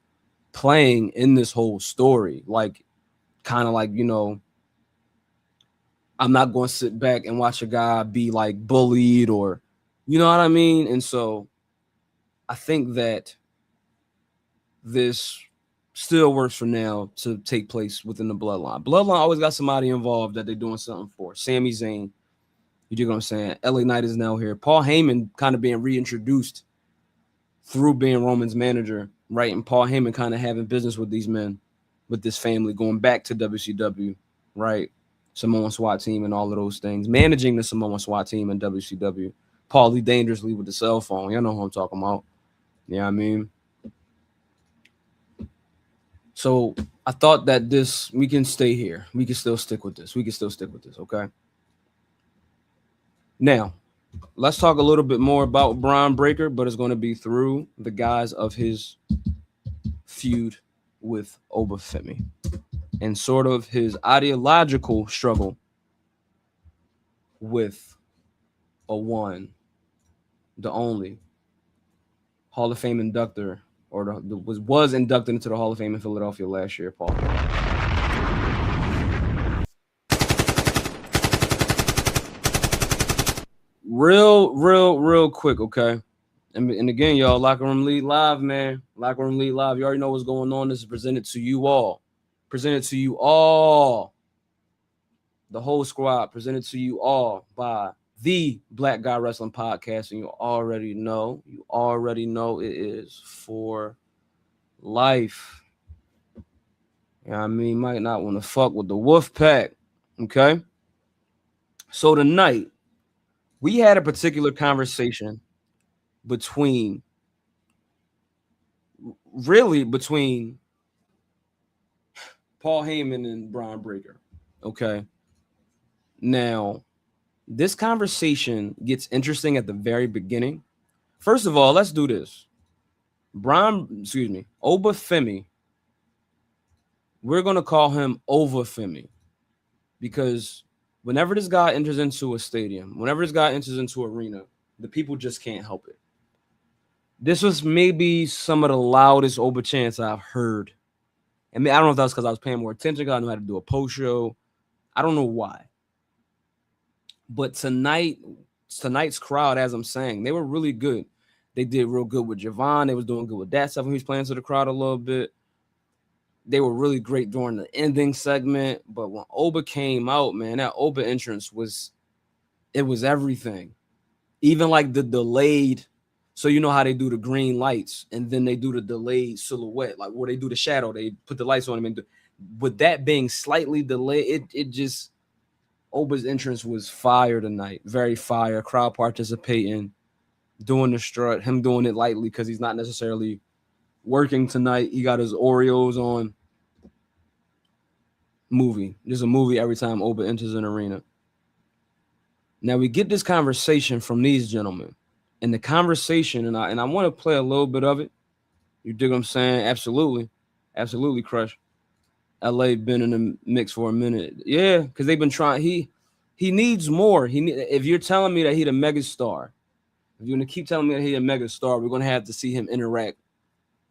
playing in this whole story. Like, kind of like, I'm not going to sit back and watch a guy be like bullied or, you know what I mean? And so I think that this still works for now to take place within the bloodline. Bloodline always got somebody involved that they're doing something for. Sami Zayn, you dig what I'm saying? LA Knight is now here. Paul Heyman kind of being reintroduced through being Roman's manager, right? And Paul Heyman kind of having business with these men, with this family, going back to WCW, right? Samoan SWAT team and all of those things, managing the Samoan SWAT team in WCW. Paulie dangerously with the cell phone. You know who I'm talking about. You know what I mean? So I thought that we can stay here. We can still stick with this. Okay? Now, let's talk a little bit more about Bron Breakker, but it's going to be through the guise of his feud with Obafemi and sort of his ideological struggle with the only Hall of Fame inductor, or was inducted into the Hall of Fame in Philadelphia last year, Paul. Real quick, okay? And again, y'all, Locker Room Lead Live, man. Locker Room Lead Live. You already know what's going on. This is presented to you all. The whole squad, presented to you all by the Black Guy Wrestling Podcast. And you already know it is for life. You know what I mean? Might not want to fuck with the Wolf Pack. Okay? So tonight, we had a particular conversation between Paul Heyman and Braun Breaker. Okay. Now, this conversation gets interesting at the very beginning. First of all, let's do this. Oba Femi. We're going to call him Ova Femi because whenever this guy enters into a stadium, whenever this guy enters into an arena, the people just can't help it. This was maybe some of the loudest Oba chants I've heard. I mean, I don't know if that's because I was paying more attention because I knew how to do a post show. I don't know why. But tonight's crowd, as I'm saying, they were really good. They did real good with Javon. They was doing good with that stuff when he was playing to the crowd a little bit. They were really great during the ending segment. But when Oba came out, man, that Oba entrance was everything. Even like the delayed, so you know how they do the green lights and then they do the delayed silhouette, like where they do the shadow, they put the lights on him. And with that being slightly delayed, it just, Oba's entrance was fire tonight. Very fire. Crowd participating, doing the strut, him doing it lightly because he's not necessarily working tonight. He got his Oreos on. There's a movie every time Oba enters an arena. Now we get this conversation from these gentlemen. And the conversation, and I want to play a little bit of it. You dig what I'm saying? Absolutely. Absolutely, Crush. LA been in the mix for a minute. Yeah, because they've been trying. He needs more. If you're telling me that he's a mega star, if you're gonna keep telling me that he's a mega star, we're gonna have to see him interact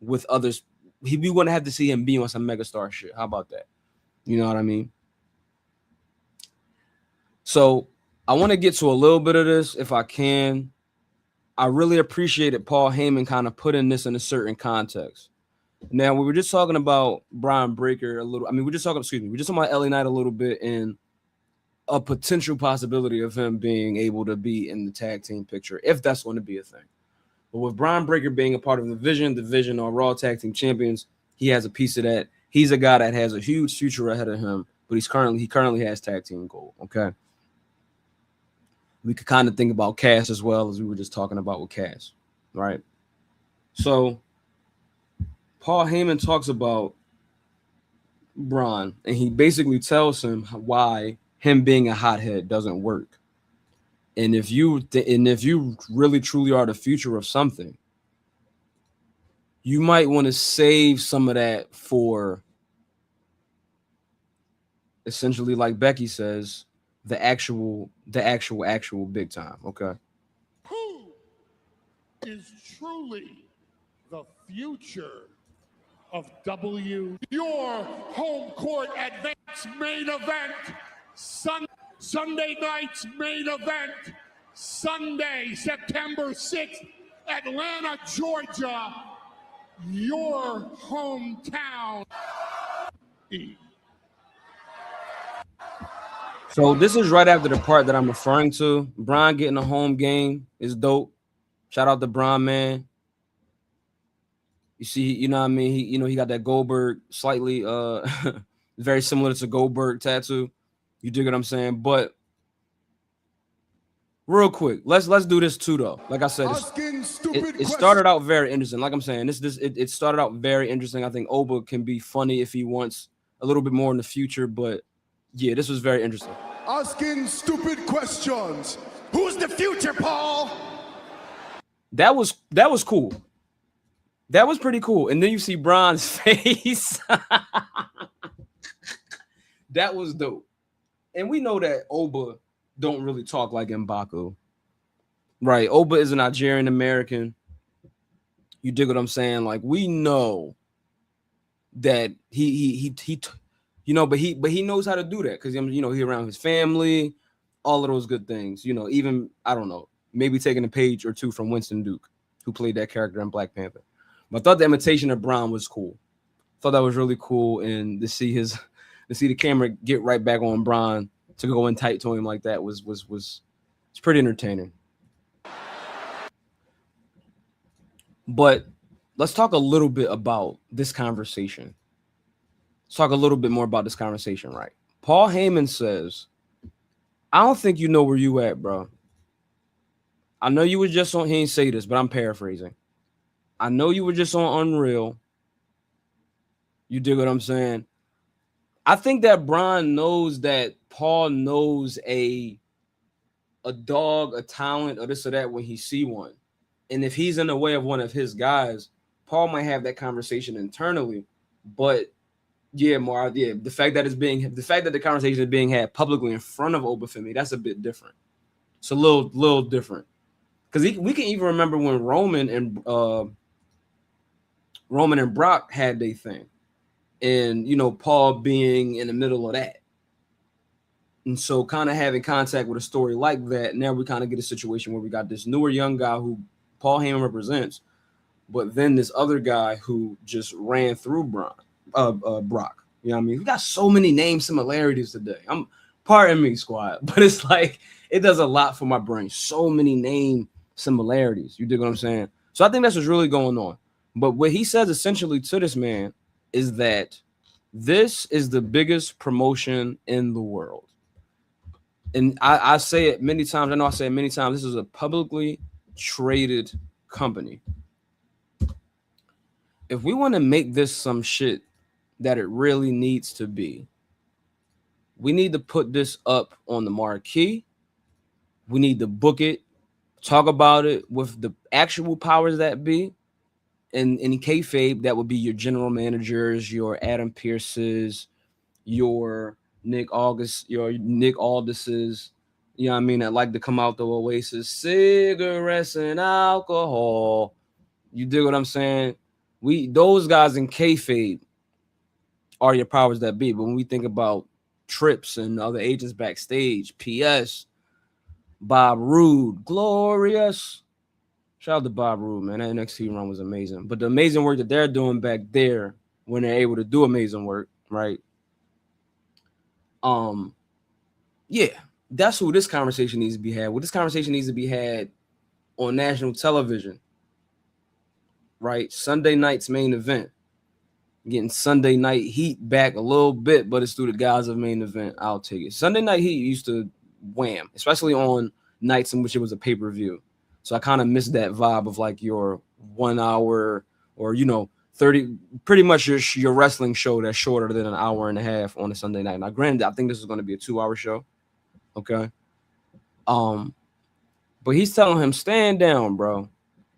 with others. We're gonna have to see him be on some mega star shit. How about that? You know what I mean? So I want to get to a little bit of this if I can. I really appreciated Paul Heyman kind of putting this in a certain context. Now, we were just talking about Braun Breaker a little. I mean, we're just talking about LA Knight a little bit and a potential possibility of him being able to be in the tag team picture, if that's going to be a thing. But with Braun Breaker being a part of the Division or Raw Tag Team Champions, he has a piece of that. He's a guy that has a huge future ahead of him, but he currently has tag team gold. Okay. We could kind of think about Cass as well, as we were just talking about with Cass, right? So Paul Heyman talks about Braun, and he basically tells him why him being a hothead doesn't work. And if you really truly are the future of something, you might want to save some of that for, essentially, like Becky says, the actual big time. Okay. Who is truly the future of your home court advance main event, Sunday night's main event, Sunday, September 6th, Atlanta, Georgia, your hometown. So this is right after the part that I'm referring to. Braun getting a home game is dope. Shout out to Braun, man. You see, you know what I mean? He got that Goldberg slightly very similar to Goldberg tattoo. You dig what I'm saying? But real quick, let's do this too though. Like I said, it started out very interesting. Like I'm saying, it started out very interesting. I think Oba can be funny if he wants a little bit more in the future, but yeah, this was very interesting. Asking stupid questions. Who's the future, Paul? That was cool. That was pretty cool. And then you see Braun's face. That was dope. And we know that Oba don't really talk like M'Baku. Right. Oba is a Nigerian American. You dig what I'm saying? Like, we know that he but he knows how to do that because he around his family, all of those good things. Even, I don't know, maybe taking a page or two from Winston Duke, who played that character in Black Panther. But I thought the imitation of Braun was cool. Thought that was really cool, and to see the camera get right back on Braun to go in tight to him like that was it's pretty entertaining. But let's talk a little bit about this conversation. Let's talk a little bit more about this conversation, right? Paul Heyman says, I don't think you know where you at, bro. I know you were just on, he ain't say this, but I'm paraphrasing. I know you were just on Unreal. You dig what I'm saying? I think that Bron knows that Paul knows a dog, a talent, or this or that when he see one. And if he's in the way of one of his guys, Paul might have that conversation internally. But yeah, Mar, yeah, the fact that the conversation is being had publicly in front of Obafemi, that's a bit different. It's a little different. Because we can even remember when Roman and Brock had their thing. And Paul being in the middle of that. And so kind of having contact with a story like that, now we kind of get a situation where we got this newer young guy who Paul Heyman represents, but then this other guy who just ran through Brock. You know what I mean? We got so many name similarities today. Pardon me, squad, but it's like it does a lot for my brain. So many name similarities. You dig what I'm saying? So I think that's what's really going on. But what he says essentially to this man is that this is the biggest promotion in the world. And I say it many times. I know I say it many times. This is a publicly traded company. If we want to make this some shit that it really needs to be, we need to put this up on the marquee. We need to book it, talk about it with the actual powers that be. And in kayfabe, that would be your general managers, your Adam Pearce's, your Nick Aldises, you know what I mean, that like to come out the Oasis, cigarettes and alcohol. You dig what I'm saying? Those guys in kayfabe are your powers that be. But when we think about Trips and other agents backstage, PS, Bob Roode, glorious. Shout out to Bob Roode, man. That NXT run was amazing. But the amazing work that they're doing back there when they're able to do amazing work, right? Yeah, that's who this conversation needs to be had. Well, this conversation needs to be had on national television, right? Sunday night's main event. Getting Sunday Night Heat back a little bit, but it's through the guise of main event. I'll take it. Sunday Night Heat used to wham, especially on nights in which it was a pay-per-view. So I kind of missed that vibe of like your 1 hour or 30, pretty much your wrestling show that's shorter than an hour and a half on a Sunday night. Now, granted, I think this is going to be a 2-hour show. Okay. But he's telling him, stand down, bro.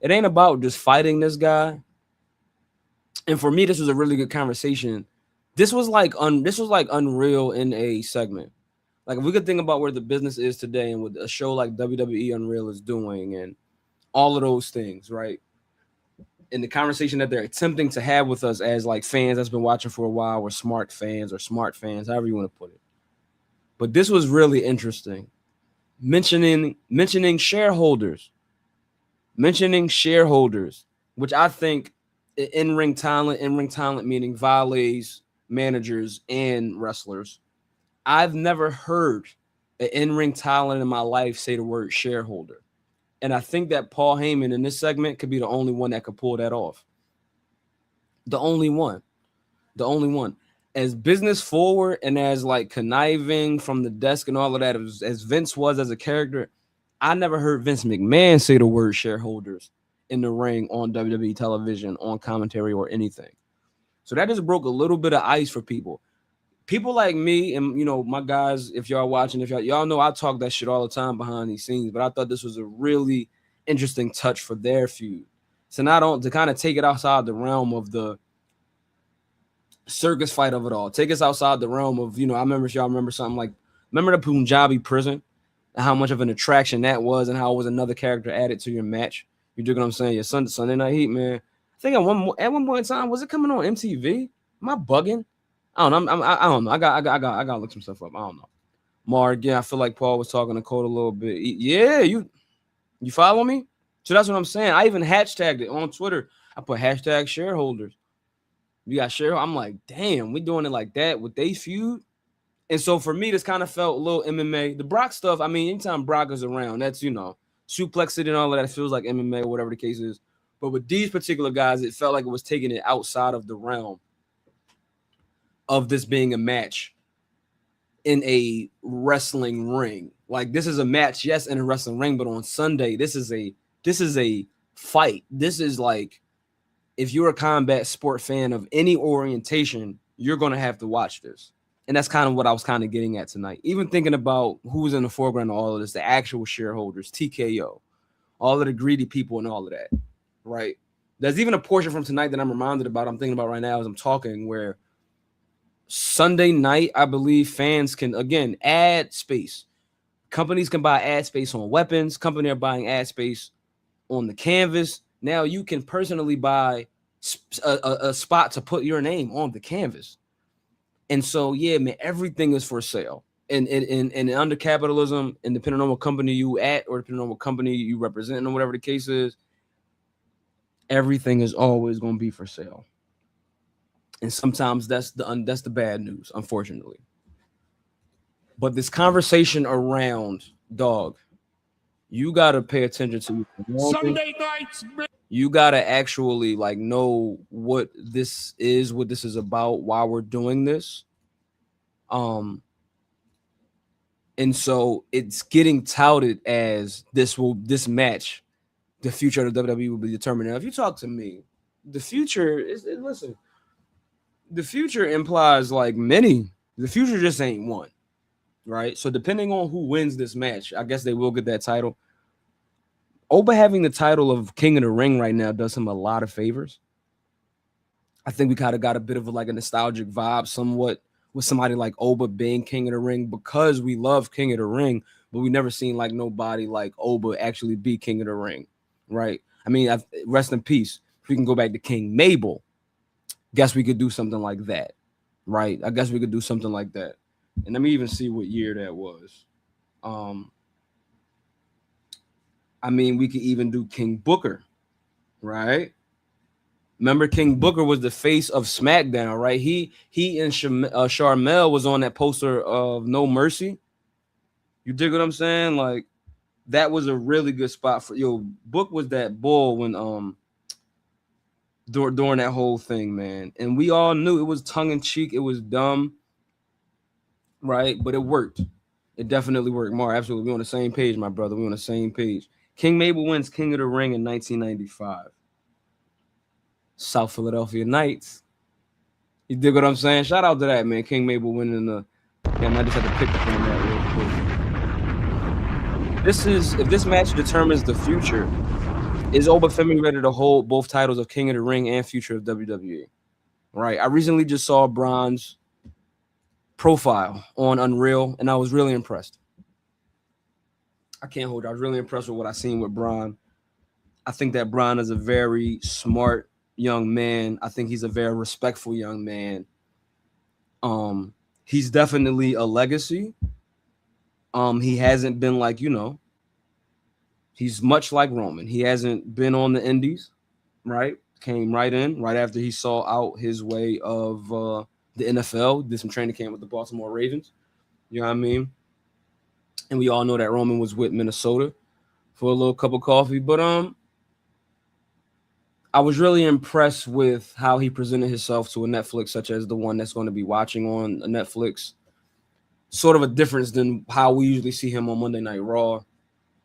It ain't about just fighting this guy. And for me, this was a really good conversation. This was like Unreal in a segment. Like if we could think about where the business is today and what a show like WWE Unreal is doing and all of those things, right? And the conversation that they're attempting to have with us as like fans that's been watching for a while, or smart fans, however you want to put it. But this was really interesting. Mentioning shareholders, which I think in-ring talent meaning valets, managers, and wrestlers. I've never heard an in-ring talent in my life say the word shareholder. And I think that Paul Heyman in this segment could be the only one that could pull that off. The only one. As business forward and as like conniving from the desk and all of that, as Vince was as a character, I never heard Vince McMahon say the word shareholders in the ring on WWE television, on commentary or anything. So that just broke a little bit of ice for people. People like me and, my guys, if y'all watching, if y'all know I talk that shit all the time behind these scenes, but I thought this was a really interesting touch for their feud. So to kind of take it outside the realm of the circus fight of it all, take us outside the realm of, I remember if y'all remember something like, remember the Punjabi prison and how much of an attraction that was and how it was another character added to your match. You dig what I'm saying? Your Sunday Night Heat, man. I think at one point in time, was it coming on MTV? Am I bugging? I don't know. I don't know. I got to look some stuff up. I don't know. Mark, yeah, I feel like Paul was talking to Cole a little bit. Yeah, you follow me? So that's what I'm saying. I even hashtagged it on Twitter. I put hashtag shareholders. You got shareholders. I'm like, damn, we doing it like that with they feud. And so for me, this kind of felt a little MMA. The Brock stuff, I mean, anytime Brock is around, that's, suplex it and all of that, it feels like MMA or whatever the case is. But with these particular guys, it felt like it was taking it outside of the realm of this being a match in a wrestling ring. Like this is a match, yes, in a wrestling ring, but on Sunday, this is a fight. This is like, if you're a combat sport fan of any orientation, you're going to have to watch this. And that's kind of what I was kind of getting at tonight. Even thinking about who's in the foreground of all of this, the actual shareholders, TKO, all of the greedy people and all of that, right? There's even a portion from tonight that I'm reminded about, I'm thinking about right now as I'm talking, where Sunday night, I believe fans can, again, ad space. Companies can buy ad space on weapons. Companies are buying ad space on the canvas. Now you can personally buy a spot to put your name on the canvas. And so, yeah, man, everything is for sale. And under capitalism, and depending on what company you at or depending on what company you represent or whatever the case is, everything is always going to be for sale. And sometimes that's the bad news, unfortunately. But this conversation around dog, you got to pay attention to Sunday nights, man. You got to actually like know what this is about, why we're doing this. And so it's getting touted as this match, the future of the WWE will be determined. Now, if you talk to me, the future listen, the future implies like many. The future just ain't one, right? So depending on who wins this match, I guess they will get that title. Oba having the title of King of the Ring right now does him a lot of favors. I think we kind of got a bit of a nostalgic vibe somewhat with somebody like Oba being King of the Ring because we love King of the Ring, but we never seen like nobody like Oba actually be King of the Ring, right? I mean, rest in peace. If we can go back to King Mabel, guess we could do something like that, right? I guess we could do something like that. And let me even see what year that was. I mean, we could even do King Booker, right? Remember, King Booker was the face of SmackDown, right? He and Sharmell was on that poster of No Mercy. You dig what I'm saying? Like, that was a really good spot for Book was that bull when during that whole thing, man. And we all knew it was tongue in cheek, it was dumb, right? But it worked. It definitely worked. Mar, absolutely. We're on the same page, my brother. We're on the same page. King Mabel wins King of the Ring in 1995. South Philadelphia Knights. You dig what I'm saying? Shout out to that, man. King Mabel winning the. Damn, I just had to pick from that real quick. If this match determines the future, is Oba Femi ready to hold both titles of King of the Ring and future of WWE? Right. I recently just saw Braun's profile on Unreal, and I was really impressed. I can't hold it. I was really impressed with what I seen with Braun. I think that Braun is a very smart young man. I think he's a very respectful young man. He's definitely a legacy. He hasn't been like, he's much like Roman. He hasn't been on the indies, right? Came right in right after he saw out his way of the NFL, did some training camp with the Baltimore Ravens. You know what I mean? And we all know that Roman was with Minnesota for a little cup of coffee. But I was really impressed with how he presented himself to a Netflix, such as the one that's going to be watching on Netflix. Sort of a difference than how we usually see him on Monday Night Raw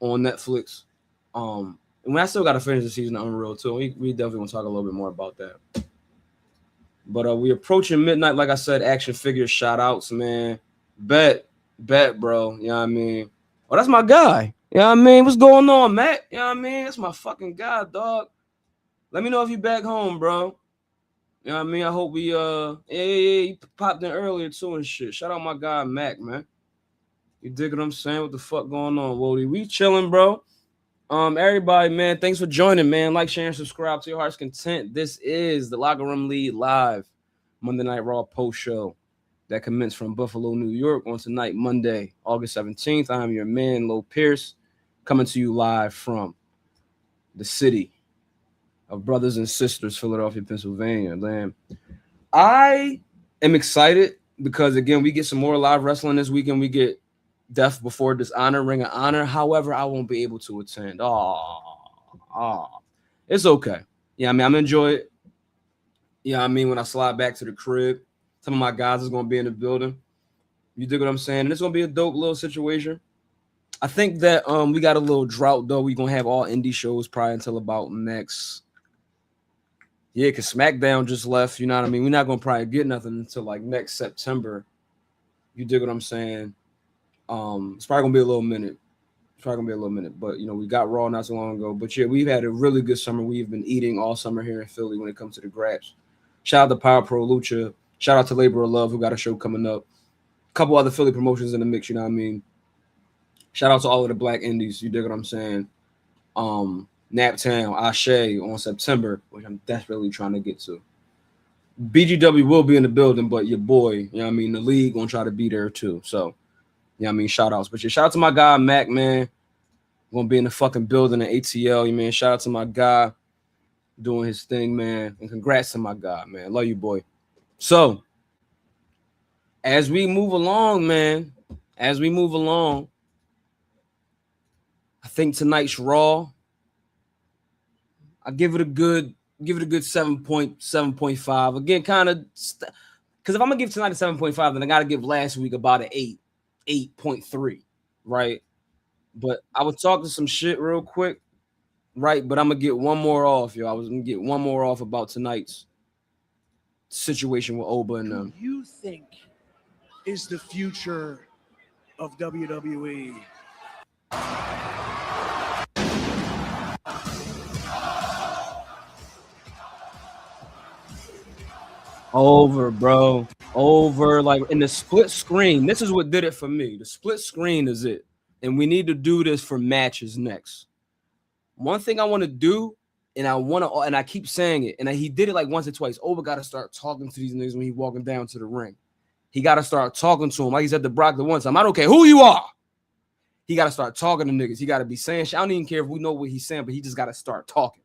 on Netflix. And I still got to finish the season of Unreal too. We definitely want to talk a little bit more about that. But we approaching midnight. Like I said, action figure shout outs, man. Bet, bro. You know what I mean? Oh, that's my guy. You know what I mean? What's going on, Matt? You know what I mean? That's my fucking guy, dog. Let me know if you back home, bro. You know what I mean? I hope we he popped in earlier too and shit. Shout out my guy Mac, man. You dig what I'm saying? What the fuck going on, Wody? We chilling, bro. Everybody, man, thanks for joining, man. Like, share, and subscribe to your heart's content. This is the Locker Room Lead live Monday Night Raw post show that commenced from Buffalo, New York on tonight, Monday, August 17th. I am your man, Lo Pierce, coming to you live from the city of brothers and sisters, Philadelphia, Pennsylvania. Man, I am excited because, again, we get some more live wrestling this weekend. We get Death Before Dishonor, Ring of Honor. However, I won't be able to attend. It's okay. Yeah, I mean, I'm gonna enjoy it. Yeah, I mean, when I slide back to the crib, some of my guys is gonna be in the building. You dig what I'm saying? And it's gonna be a dope little situation. I think that we got a little drought though. We're gonna have all indie shows probably until about next. Yeah, because SmackDown just left. You know what I mean? We're not gonna probably get nothing until like next September. You dig what I'm saying? It's probably gonna be a little minute. But we got Raw not so long ago. But yeah, we've had a really good summer. We've been eating all summer here in Philly when it comes to the Graps. Shout out to Power Pro Lucha. Shout out to Labor of Love, who got a show coming up. A couple other Philly promotions in the mix, you know what I mean? Shout out to all of the Black Indies. You dig what I'm saying? Naptown, Ashe on September, which I'm desperately trying to get to. BGW will be in the building, but your boy, you know what I mean, the league gonna try to be there too. So, you know what I mean, shout outs. But yeah, shout out to my guy Mac, man. Gonna be in the fucking building at ATL, you man. Shout out to my guy doing his thing, man. And congrats to my guy, man. Love you, boy. So, as we move along, man, I think tonight's Raw, I give it a good 7.5. Again, kind of, because if I'm gonna give tonight a 7.5, then I gotta give last week about an 8.3, right? But I was talking some shit real quick, right? But I'm gonna get one more off, yo. I was gonna get one more off about tonight's situation with Oba and them. You think is the future of WWE? Over, bro. Over, like in the split screen. This is what did it for me. The split screen is it. And we need to do this for matches next. One thing I want to do, and I keep saying it, and he did it like once or twice. Oba got to start talking to these niggas when he walking down to the ring. He got to start talking to him. Like he said to Brock the one time, I don't care who you are. He got to start talking to niggas. He got to be saying shit. I don't even care if we know what he's saying, but he just got to start talking.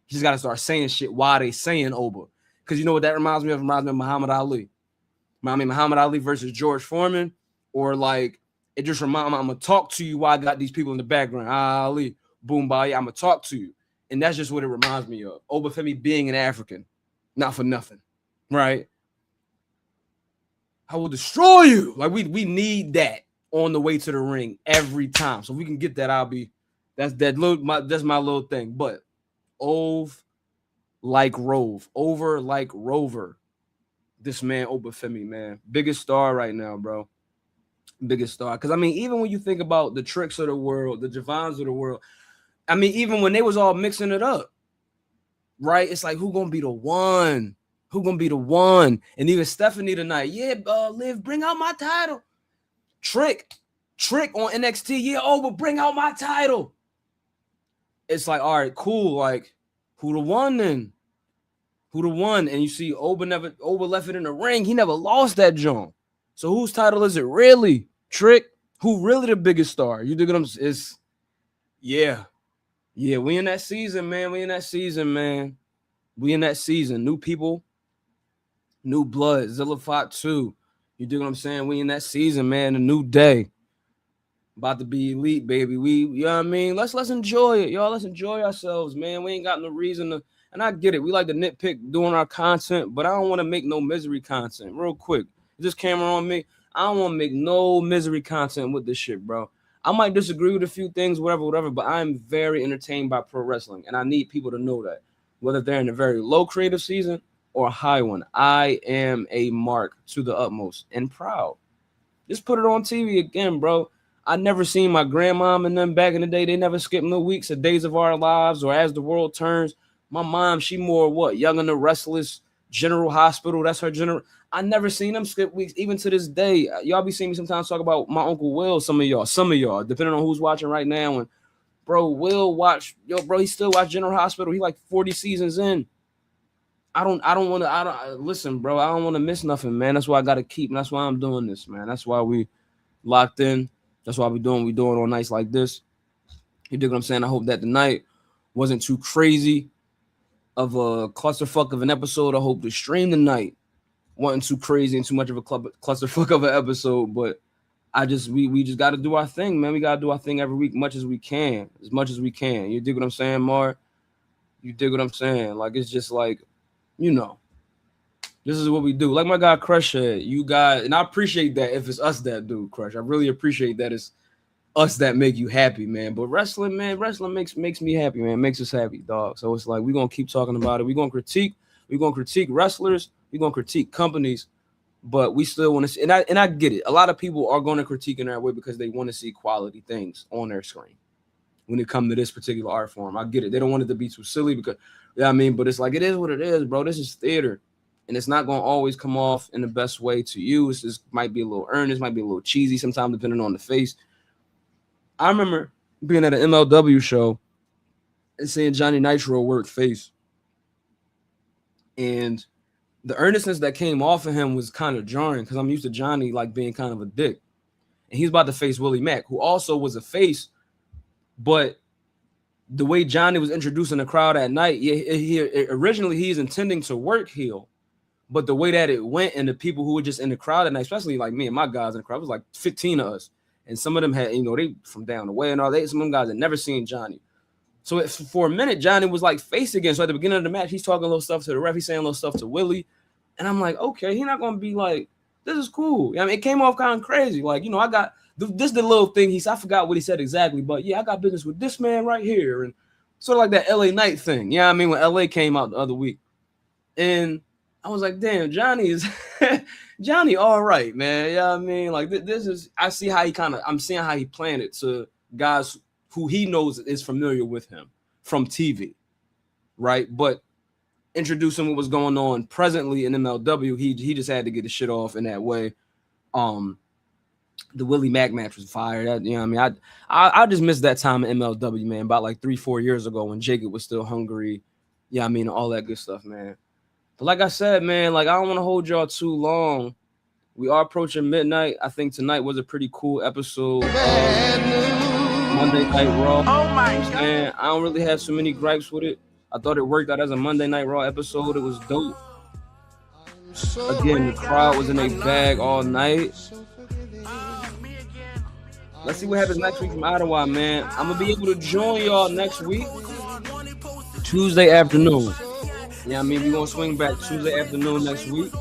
He just got to start saying shit while they saying Oba. Because you know what that reminds me of? It reminds me of Muhammad Ali. Muhammad Ali versus George Foreman. Or like, it just reminds me, I'm going to talk to you while I got these people in the background. Ali, boom, bye, I'm going to talk to you. And that's just what it reminds me of. Oba Femi being an African. Not for nothing. Right? I will destroy you. Like, we need that on the way to the ring every time. So if we can get that, that's my little thing. But Ove like Rove, over like Rover. This man, Oba Femi, man. Biggest star right now, bro. Biggest star. Because, I mean, even when you think about the Tricks of the world, the Javons of the world, I mean, even when they was all mixing it up, right? It's like, who gonna be the one? Who gonna be the one? And even Stephanie tonight, yeah, Liv, bring out my title. Trick on NXT, yeah, Oba, bring out my title. It's like, all right, cool. Like, who the one then? Who the one? And you see Oba left it in the ring. He never lost that joint. So whose title is it really? Trick? Who really the biggest star? You dig what I'm saying? Yeah, we in that season, man. We in that season. New people, new blood. Zillifot 2. You dig what I'm saying? We in that season, man. A new day. About to be elite, baby. You know what I mean? Let's enjoy it, y'all. Let's enjoy ourselves, man. We ain't got no reason to, and I get it. We like to nitpick doing our content, but I don't want to make no misery content. Real quick. Is this camera on me? I don't want to make no misery content with this shit, bro. I might disagree with a few things, whatever, but I'm very entertained by pro wrestling, and I need people to know that. Whether they're in a very low creative season or a high one, I am a mark to the utmost and proud. Just put it on TV again, bro. I never seen my grandmom and them back in the day. They never skipped no weeks of Days of Our Lives or As the World Turns. My mom, she more what? Young and the Restless, General Hospital. That's her general. I never seen them skip weeks, even to this day. Y'all be seeing me sometimes talk about my Uncle Will, some of y'all, depending on who's watching right now. And bro, Will watch, bro, he still watch General Hospital. He like 40 seasons in. Listen, bro, I don't want to miss nothing, man. That's why I got to keep, and that's why I'm doing this, man. That's why we locked in. That's why we doing on nights like this. You dig what I'm saying? I hope that the night wasn't too crazy of a clusterfuck of an episode. I hope the stream tonight wasn't too crazy and too much of a clusterfuck of an episode. But we just got to do our thing, man. We got to do our thing every week, as much as we can. You dig what I'm saying, Mar? You dig what I'm saying? Like, it's just like, you know, this is what we do. Like my guy Crush said, you guys, and I appreciate that if it's us that do, Crush. I really appreciate that it's us that make you happy, man. But wrestling makes me happy, man. Makes us happy, dog. So it's like we're gonna keep talking about it. We're gonna critique wrestlers, we're gonna critique companies, but we still want to see, and I get it. A lot of people are going to critique in that way because they want to see quality things on their screen when it comes to this particular art form. I get it. They don't want it to be too silly because, I mean, but it's like, it is what it is, bro. This is theater, and it's not going to always come off in the best way to you. It's just might be a little earnest, might be a little cheesy sometimes, depending on the face. I remember being at an MLW show and seeing Johnny Nitro work face, and the earnestness that came off of him was kind of jarring because I'm used to Johnny like being kind of a dick. And he's about to face Willie Mack, who also was a face, but the way Johnny was introducing the crowd at night, originally he's intending to work heel, but the way that it went and the people who were just in the crowd at night, especially like me and my guys in the crowd, it was like 15 of us. And some of them had, they from down the way and all that. Some of them guys had never seen Johnny. So for a minute, Johnny was like face again. So at the beginning of the match, he's talking a little stuff to the ref. He's saying a little stuff to Willie. And I'm like, okay, he's not going to be like, this is cool. I mean, it came off kind of crazy. Like, I got this the little thing. I forgot what he said exactly. But yeah, I got business with this man right here. And sort of like that LA Knight thing. Yeah, I mean, when LA came out the other week. And I was like, damn, Johnny is Johnny all right, man. Yeah, I mean, like this is, I'm seeing how he planned it to guys who he knows is familiar with him from TV, right? But introducing what was going on presently in MLW, he just had to get the shit off in that way. The Willie Mack match was fire. I just missed that time in MLW, man, about like 3-4 years ago when Jacob was still hungry. Yeah, I mean, all that good stuff, man. But like I said, man, like I don't want to hold y'all too long. We are approaching midnight. I think tonight was a pretty cool episode of Monday Night Raw. Oh my God. I don't really have so many gripes with it. I thought it worked out as a Monday Night Raw episode. It was dope. Again, the crowd was in a bag all night. Let's see what happens next week from Ottawa, man. I'm going to be able to join y'all next week, Tuesday afternoon. Yeah, I mean, we're going to swing back Tuesday afternoon next week.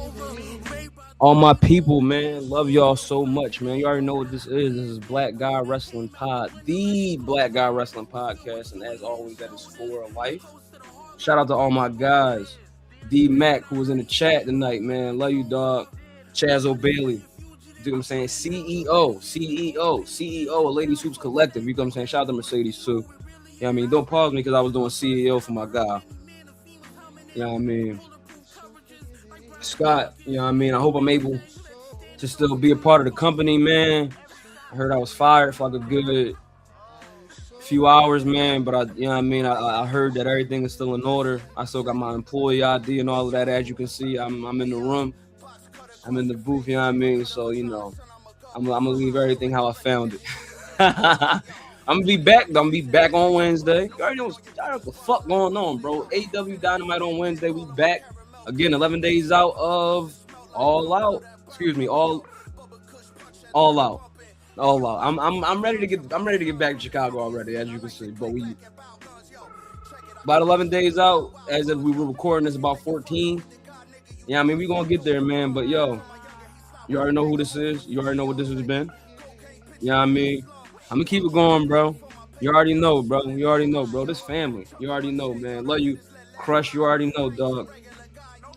All my people, man, love y'all so much, man. You already know what this is. This is Black Guy Wrestling Pod, the Black Guy Wrestling Podcast. And as always, that is for life. Shout out to all my guys. D Mac, who was in the chat tonight, man. Love you, dog. Chaz O'Bailey. You know what I'm saying? CEO of Ladies Hoops Collective. You know what I'm saying? Shout out to Mercedes, too. You know what I mean? Don't pause me because I was doing CEO for my guy. You know what I mean? Scott, you know what I mean? I hope I'm able to still be a part of the company, man. I heard I was fired for like a good few hours, man, but you know what I mean? I heard that everything is still in order. I still got my employee ID and all of that. As you can see, I'm in the room. I'm in the booth, you know what I mean? So, I'm going to leave everything how I found it. I'm going to be back, though. I'm going to be back on Wednesday. You already know what the fuck going on, bro. AEW Dynamite on Wednesday. We back. Again, 11 days out of All Out. Excuse me, All Out. I'm ready to get back to Chicago already, as you can see. But we about 11 days out, as if we were recording this about 14. Yeah, I mean, we gonna get there, man. But yo, you already know who this is. You already know what this has been. Yeah, I mean, I'm gonna keep it going, bro. You already know, bro. You already know, bro. This family. You already know, man. Love you, Crush. You already know, dog.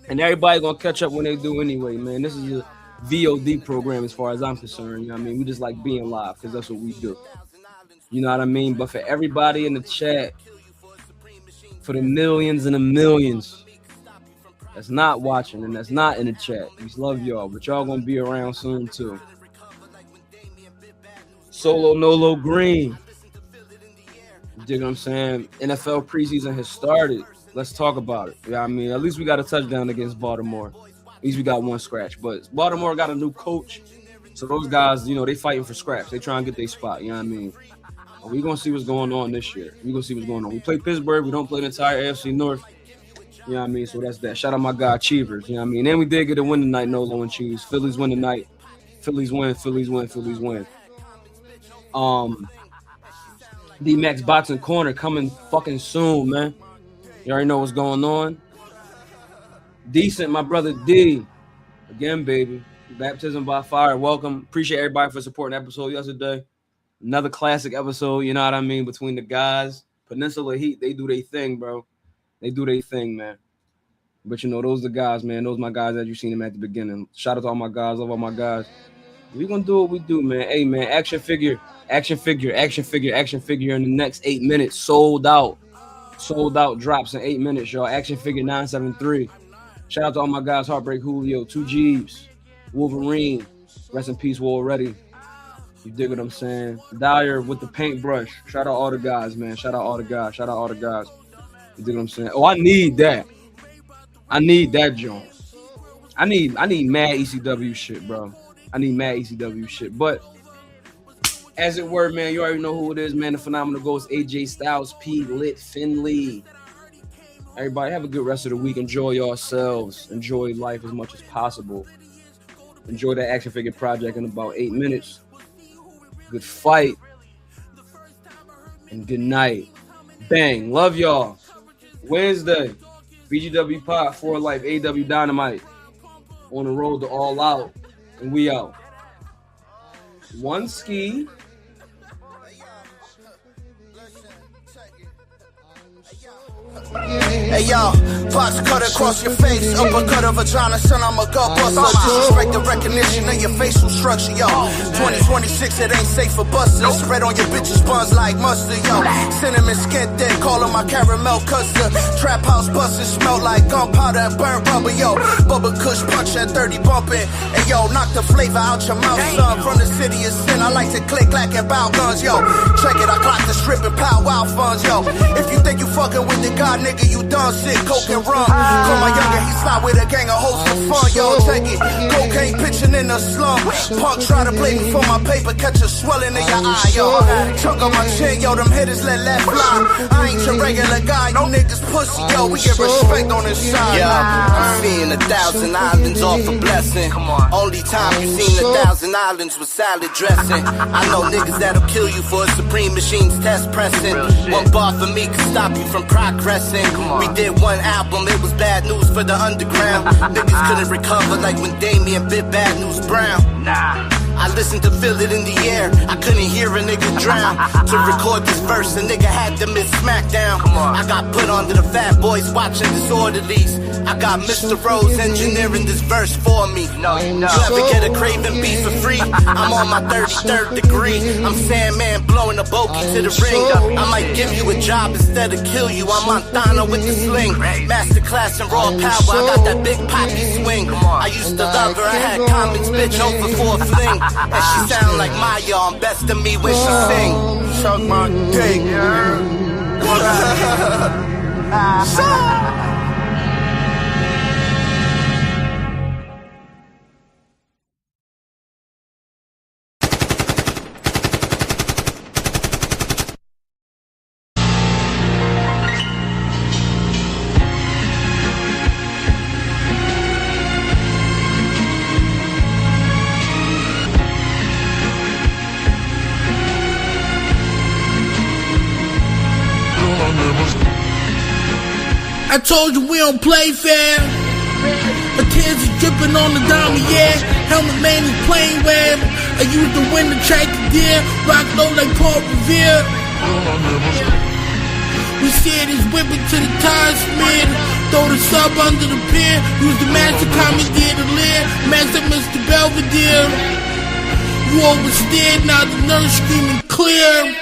And everybody gonna catch up when they do anyway, man. This is a VOD program as far as I'm concerned. You know what I mean? We just like being live because that's what we do. You know what I mean? But for everybody in the chat, for the millions and the millions that's not watching and that's not in the chat, we love y'all. But y'all gonna be around soon too. Solo Nolo Green. You dig what I'm saying? NFL preseason has started. Let's talk about it. Yeah, I mean, at least we got a touchdown against Baltimore. At least we got one scratch. But Baltimore got a new coach. So those guys, they fighting for scraps. They trying to get their spot. You know what I mean? We're going to see what's going on this year. We're going to see what's going on. We play Pittsburgh. We don't play the entire AFC North. You know what I mean? So that's that. Shout out my guy, Achievers. You know what I mean? And we did get a win tonight, Nolo and Cheese. Phillies win tonight. Phillies win. D-Max Boxing Corner coming fucking soon, man. You already know what's going on. Decent, my brother D. Again, baby. Baptism by fire. Welcome. Appreciate everybody for supporting the episode yesterday. Another classic episode, you know what I mean, between the guys. Peninsula Heat, they do their thing, bro. They do their thing, man. But you know, those are the guys, man. Those are my guys that you seen them at the beginning. Shout out to all my guys, love all my guys. We gonna do what we do, man. Hey, man, action figure in the next 8 minutes. Sold out drops in 8 minutes, y'all. Action figure 973. Shout out to all my guys, Heartbreak Julio, 2 G's, Wolverine, rest in peace, War already. You dig what I'm saying? Dyer with the paintbrush. Shout out all the guys, man. Shout out all the guys. You dig what I'm saying? Oh, I need that. Joint. I need mad ECW shit, bro. But as it were, man, you already know who it is, man. The phenomenal ghost, AJ Styles, P. Lit Finley. Everybody have a good rest of the week. Enjoy yourselves. Enjoy life as much as possible. Enjoy that action figure project in about 8 minutes. Good fight. And good night. Bang. Love y'all. Wednesday, BGW Pod, For Life, AW Dynamite. On the road to All Out. And we out. One ski. Hey yo, box cut across your face, uppercut of vagina, son, I'm a gut buster. Disrespect the recognition of your facial structure, yo. 2026, it ain't safe for busters. Spread on your bitches buns like mustard, yo. Cinnamon skin thick, calling my caramel custard. Trap house busters smell like gunpowder and burnt rubber, yo. Bubba Kush punch at 30 bumping. Hey yo, knock the flavor out your mouth, son. From the city of sin, I like to click clack and bow guns, yo. Check it, I clock the strip and pow wow funds, yo. If you think you fucking with the God, nigga, you done sick, coke and rum. Call my younger, he slide with a gang of hoes for fun, yo, check it. Cocaine pitching in the slum. Punk try to play me for my paper, catch a swelling in your eye, yo. Chunk on my chin, yo, them hitters let fly. I ain't your regular guy, you niggas pussy, yo. We get respect on this side. Yeah, I'm seeing 1,000 islands off a blessing. Only time you seen 1,000 islands with salad dressing. I know niggas that'll kill you for a Supreme Machines test pressing. One bar for me could stop you from progressing. We did one album, it was bad news for the underground. Niggas couldn't recover like when Damien bit Bad News Brown. I listened to Feel It in the Air, I couldn't hear a nigga drown. To record this verse, a nigga had to miss Smackdown. I got put onto the Fat Boys watching Disorderlies. I got Mr. Rose engineering this verse for me. You ever get a craving beef for free? I'm on my 33rd degree. I'm Sandman blowing a bogey to the ring. I might give you a job instead of kill you. I'm Montana with the sling. Masterclass in raw power, I got that big poppy swing. I used to love her, I had comments, bitch, over for a fling. And she sound like Maya on Best of Me when she sing. Suck my dick. I told you we don't play fair. My tears are dripping on the diamond, yeah. Helmet man is playing web. I used to win the track of deer. Rock low like Paul Revere. We said it's whipping to the tires smeared. Throw the sub under the pier. Use the master commandeer to leer. Master Mr. Belvedere. You oversteered, now the nurse screaming clear.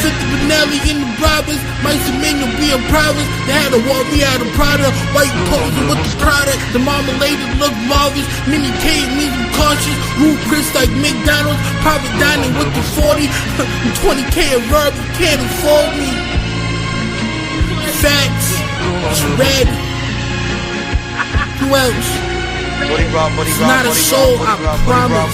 Fit the Benelli in the robbers, might Semino be a province. They had to walk me out of Prada, white posing with the product. The marmalade look marvelous, mini K means I'm cautious. Roof Chris like McDonald's, private dining with the 40. 20K a verb, you can't afford me. Facts, it's red. Who else? It's not a soul, I promise.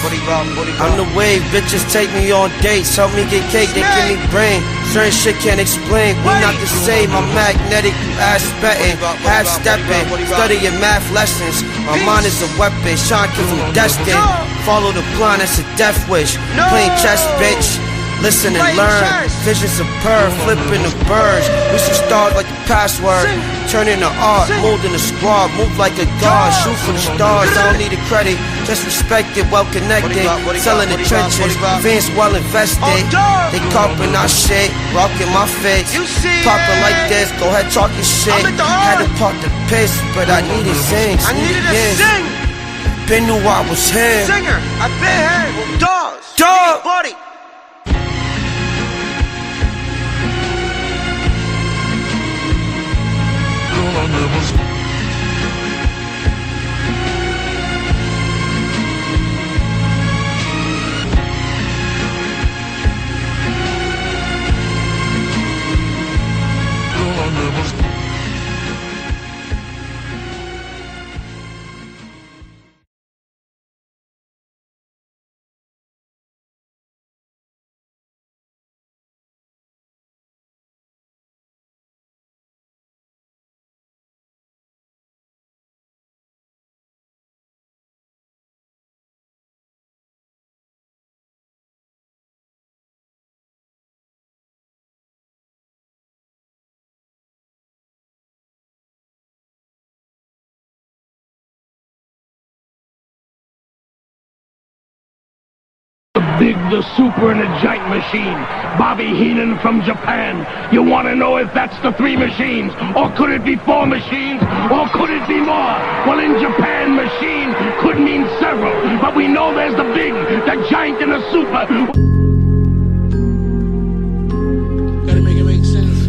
I'm the wave, bitches take me on dates. Help me get cake, they give me brain. Certain shit can't explain, we not the same. I'm magnetic, you ass betting, half stepping. Study your math lessons, my mind is a weapon. Sean Kidd from Destin, follow the plan, that's a death wish. Playing chess, bitch. Listen and learn. Vision superb, flipping the birds. We should start like the password. Turn into art, molding the squad. Move like a god, shoot for the stars. I don't need a credit, just respected, well connected. Selling the trenches, fans well invested. They coping our shit, rocking my fits. Popping like this, go ahead talk your shit. Had to pop the piss, but I needed zings. I needed to sing. Ben knew I was here. Singer, I've been here. Well, dogs. Dog. Buddy. Big the super and a giant machine. Bobby Heenan from Japan. You want to know if that's the 3 machines? Or could it be 4 machines? Or could it be more? Well, in Japan, machine could mean several. But we know there's the big, the giant, and the super. Gotta make it make sense.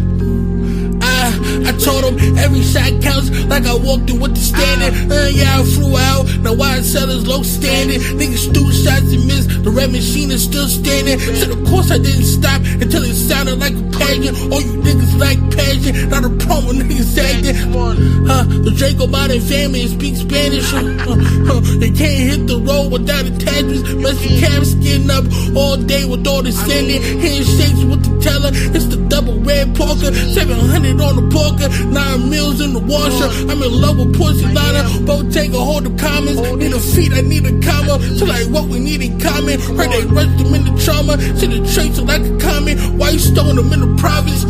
I told him every shot counts like I walked in with the standard. Yeah, I flew out. Now why sellers low standing? Niggas threw shots and missed. The red machine is still standing. So of course I didn't stop until it sounded like a pageant. All you niggas like passion, not a promo niggas acting. The Draco Biden family speak Spanish. They can't hit the road without attachments. Must be calves getting up all day with all the sending. Handshakes with the teller. It's the double red Parker. 700 on the Parker. 9 mils in the washer. I'm in love with pussy liner. Both take a hold of comments. Need a feet, I need a comma. So like what we need in common. Heard they rushed them in the trauma. See the traits like a comment. Why you stole them in the province?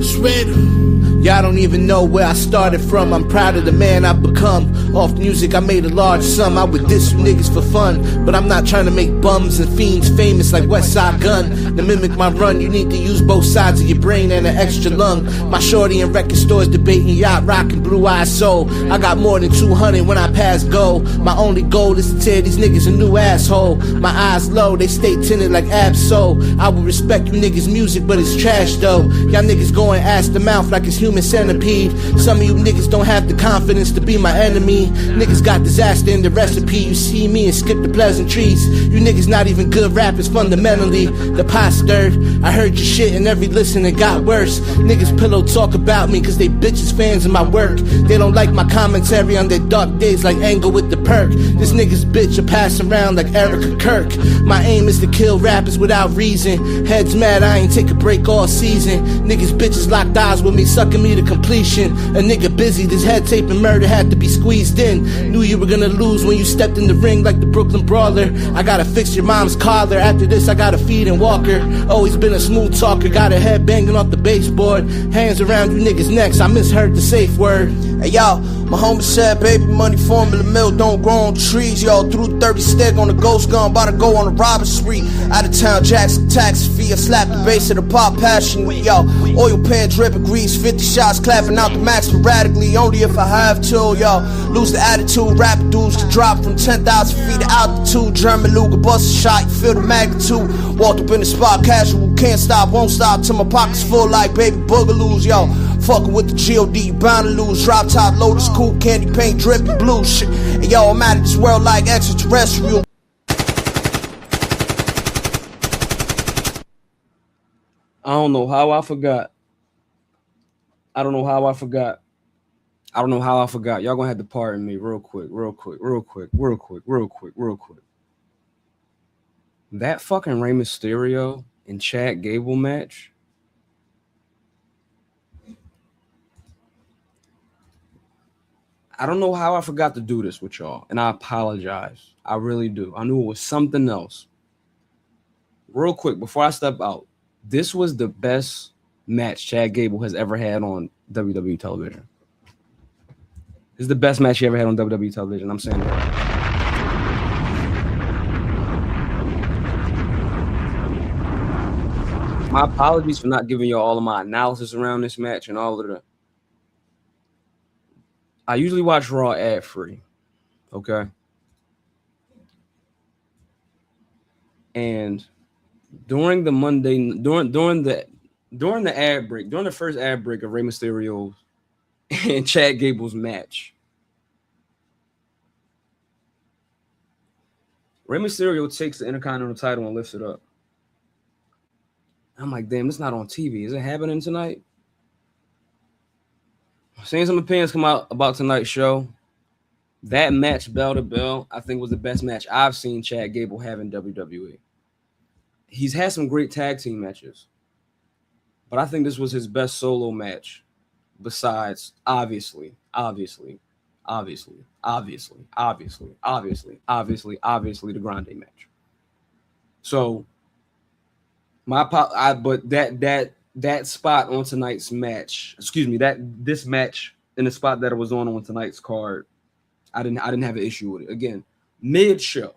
It's red. Y'all don't even know where I started from. I'm proud of the man I've become. Off music, I made a large sum. I would diss you niggas for fun, but I'm not trying to make bums and fiends famous like West Side Gun. To mimic my run, you need to use both sides of your brain and an extra lung. My shorty in record stores debating yacht rock and blue eyed soul. I got more than 200 when I pass go. My only goal is to tear these niggas a new asshole. My eyes low, they stay tinted like Absol. I would respect you niggas' music, but it's trash though. Y'all niggas go and ass the mouth like it's human centipede. Some of you niggas don't have the confidence to be my enemy. Niggas got disaster in the recipe. You see me and skip the pleasantries. You niggas not even good rappers fundamentally. The pot stirred. I heard your shit and every listen it got worse. Niggas pillow talk about me cause they bitches fans of my work. They don't like my commentary on their dark days like Angle with the perk. This nigga's bitch will pass around like Erica Kirk. My aim is to kill rappers without reason. Heads mad I ain't take a break all season. Niggas bitches locked eyes with me sucking me to completion. A nigga busy, this head tape and murder had to be squeezed in. Knew you were gonna lose when you stepped in the ring like the Brooklyn Brawler. I gotta fix your mom's collar. After this I gotta feed and walk her. Always been a smooth talker. Got her head banging off the baseboard. Hands around you niggas' necks. I misheard the safe word. Hey y'all, my homie said baby money formula mill don't grow on trees. Y'all threw 30 stick on the ghost gun, about to go on a robber spree. Out of town Jackson tax fee, I slapped the base of the pop passion. Y'all, oil pan dripping grease, 50 shots clapping out the max sporadically. Only if I have to, y'all. Lose the attitude, rap dudes to drop from 10,000 feet of altitude. German Luger bust a shot, you feel the magnitude. Walked up in the spot casual, can't stop, won't stop till my pockets full like baby boogaloos, y'all. Fucking with the G.O.D., you bound to lose. Drop top, lotus, coupe, candy paint, dripping blue shit. And yo, I'm out of this world like extraterrestrial. I don't know how I forgot. I don't know how I forgot. I don't know how I forgot. Y'all gonna have to pardon me real quick. That fucking Rey Mysterio and Chad Gable match. I don't know how I forgot to do this with y'all, and I apologize. I really do. I knew it was something else. real quick, before I step out, this was the best match Chad Gable has ever had on WWE television. This is the best match he ever had on WWE television. I'm saying that. My apologies for not giving you all of my analysis around this match and all of the. I usually watch Raw ad-free, okay? And during the ad break, during the first ad break of Rey Mysterio's and Chad Gable's match, Rey Mysterio takes the Intercontinental title and lifts it up. I'm like, damn, this is not on TV. Is it happening tonight? Seeing some opinions come out about tonight's show. That match, bell to bell, I think was the best match I've seen Chad Gable have in WWE. He's had some great tag team matches, but I think this was his best solo match besides, obviously, the Grande match. So, but that spot on tonight's match, this match in the spot that it was on tonight's card, I didn't have an issue with it. Again, mid show,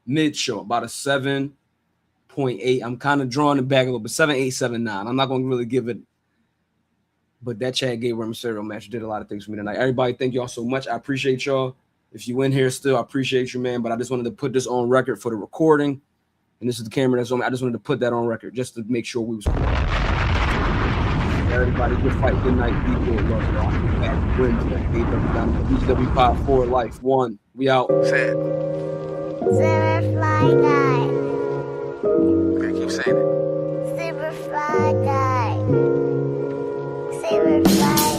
about a 7.8. I'm kind of drawing it back a little bit, 7.8, 7.9. I'm not going to really give it, but that Chad Gable Mysterio match did a lot of things for me tonight. Everybody, thank y'all so much. I appreciate y'all. If you in here still, I appreciate you, man. But I just wanted to put this on record for the recording, and this is the camera that's on me. I just wanted to put that on record just to make sure we was cool. Everybody, good fight, good night, be good, love y'all. I'll be back Wednesday, BW Pod 4 Life 1. We out. Say it. Superfly guy. Okay, keep saying it. Superfly guy. Superfly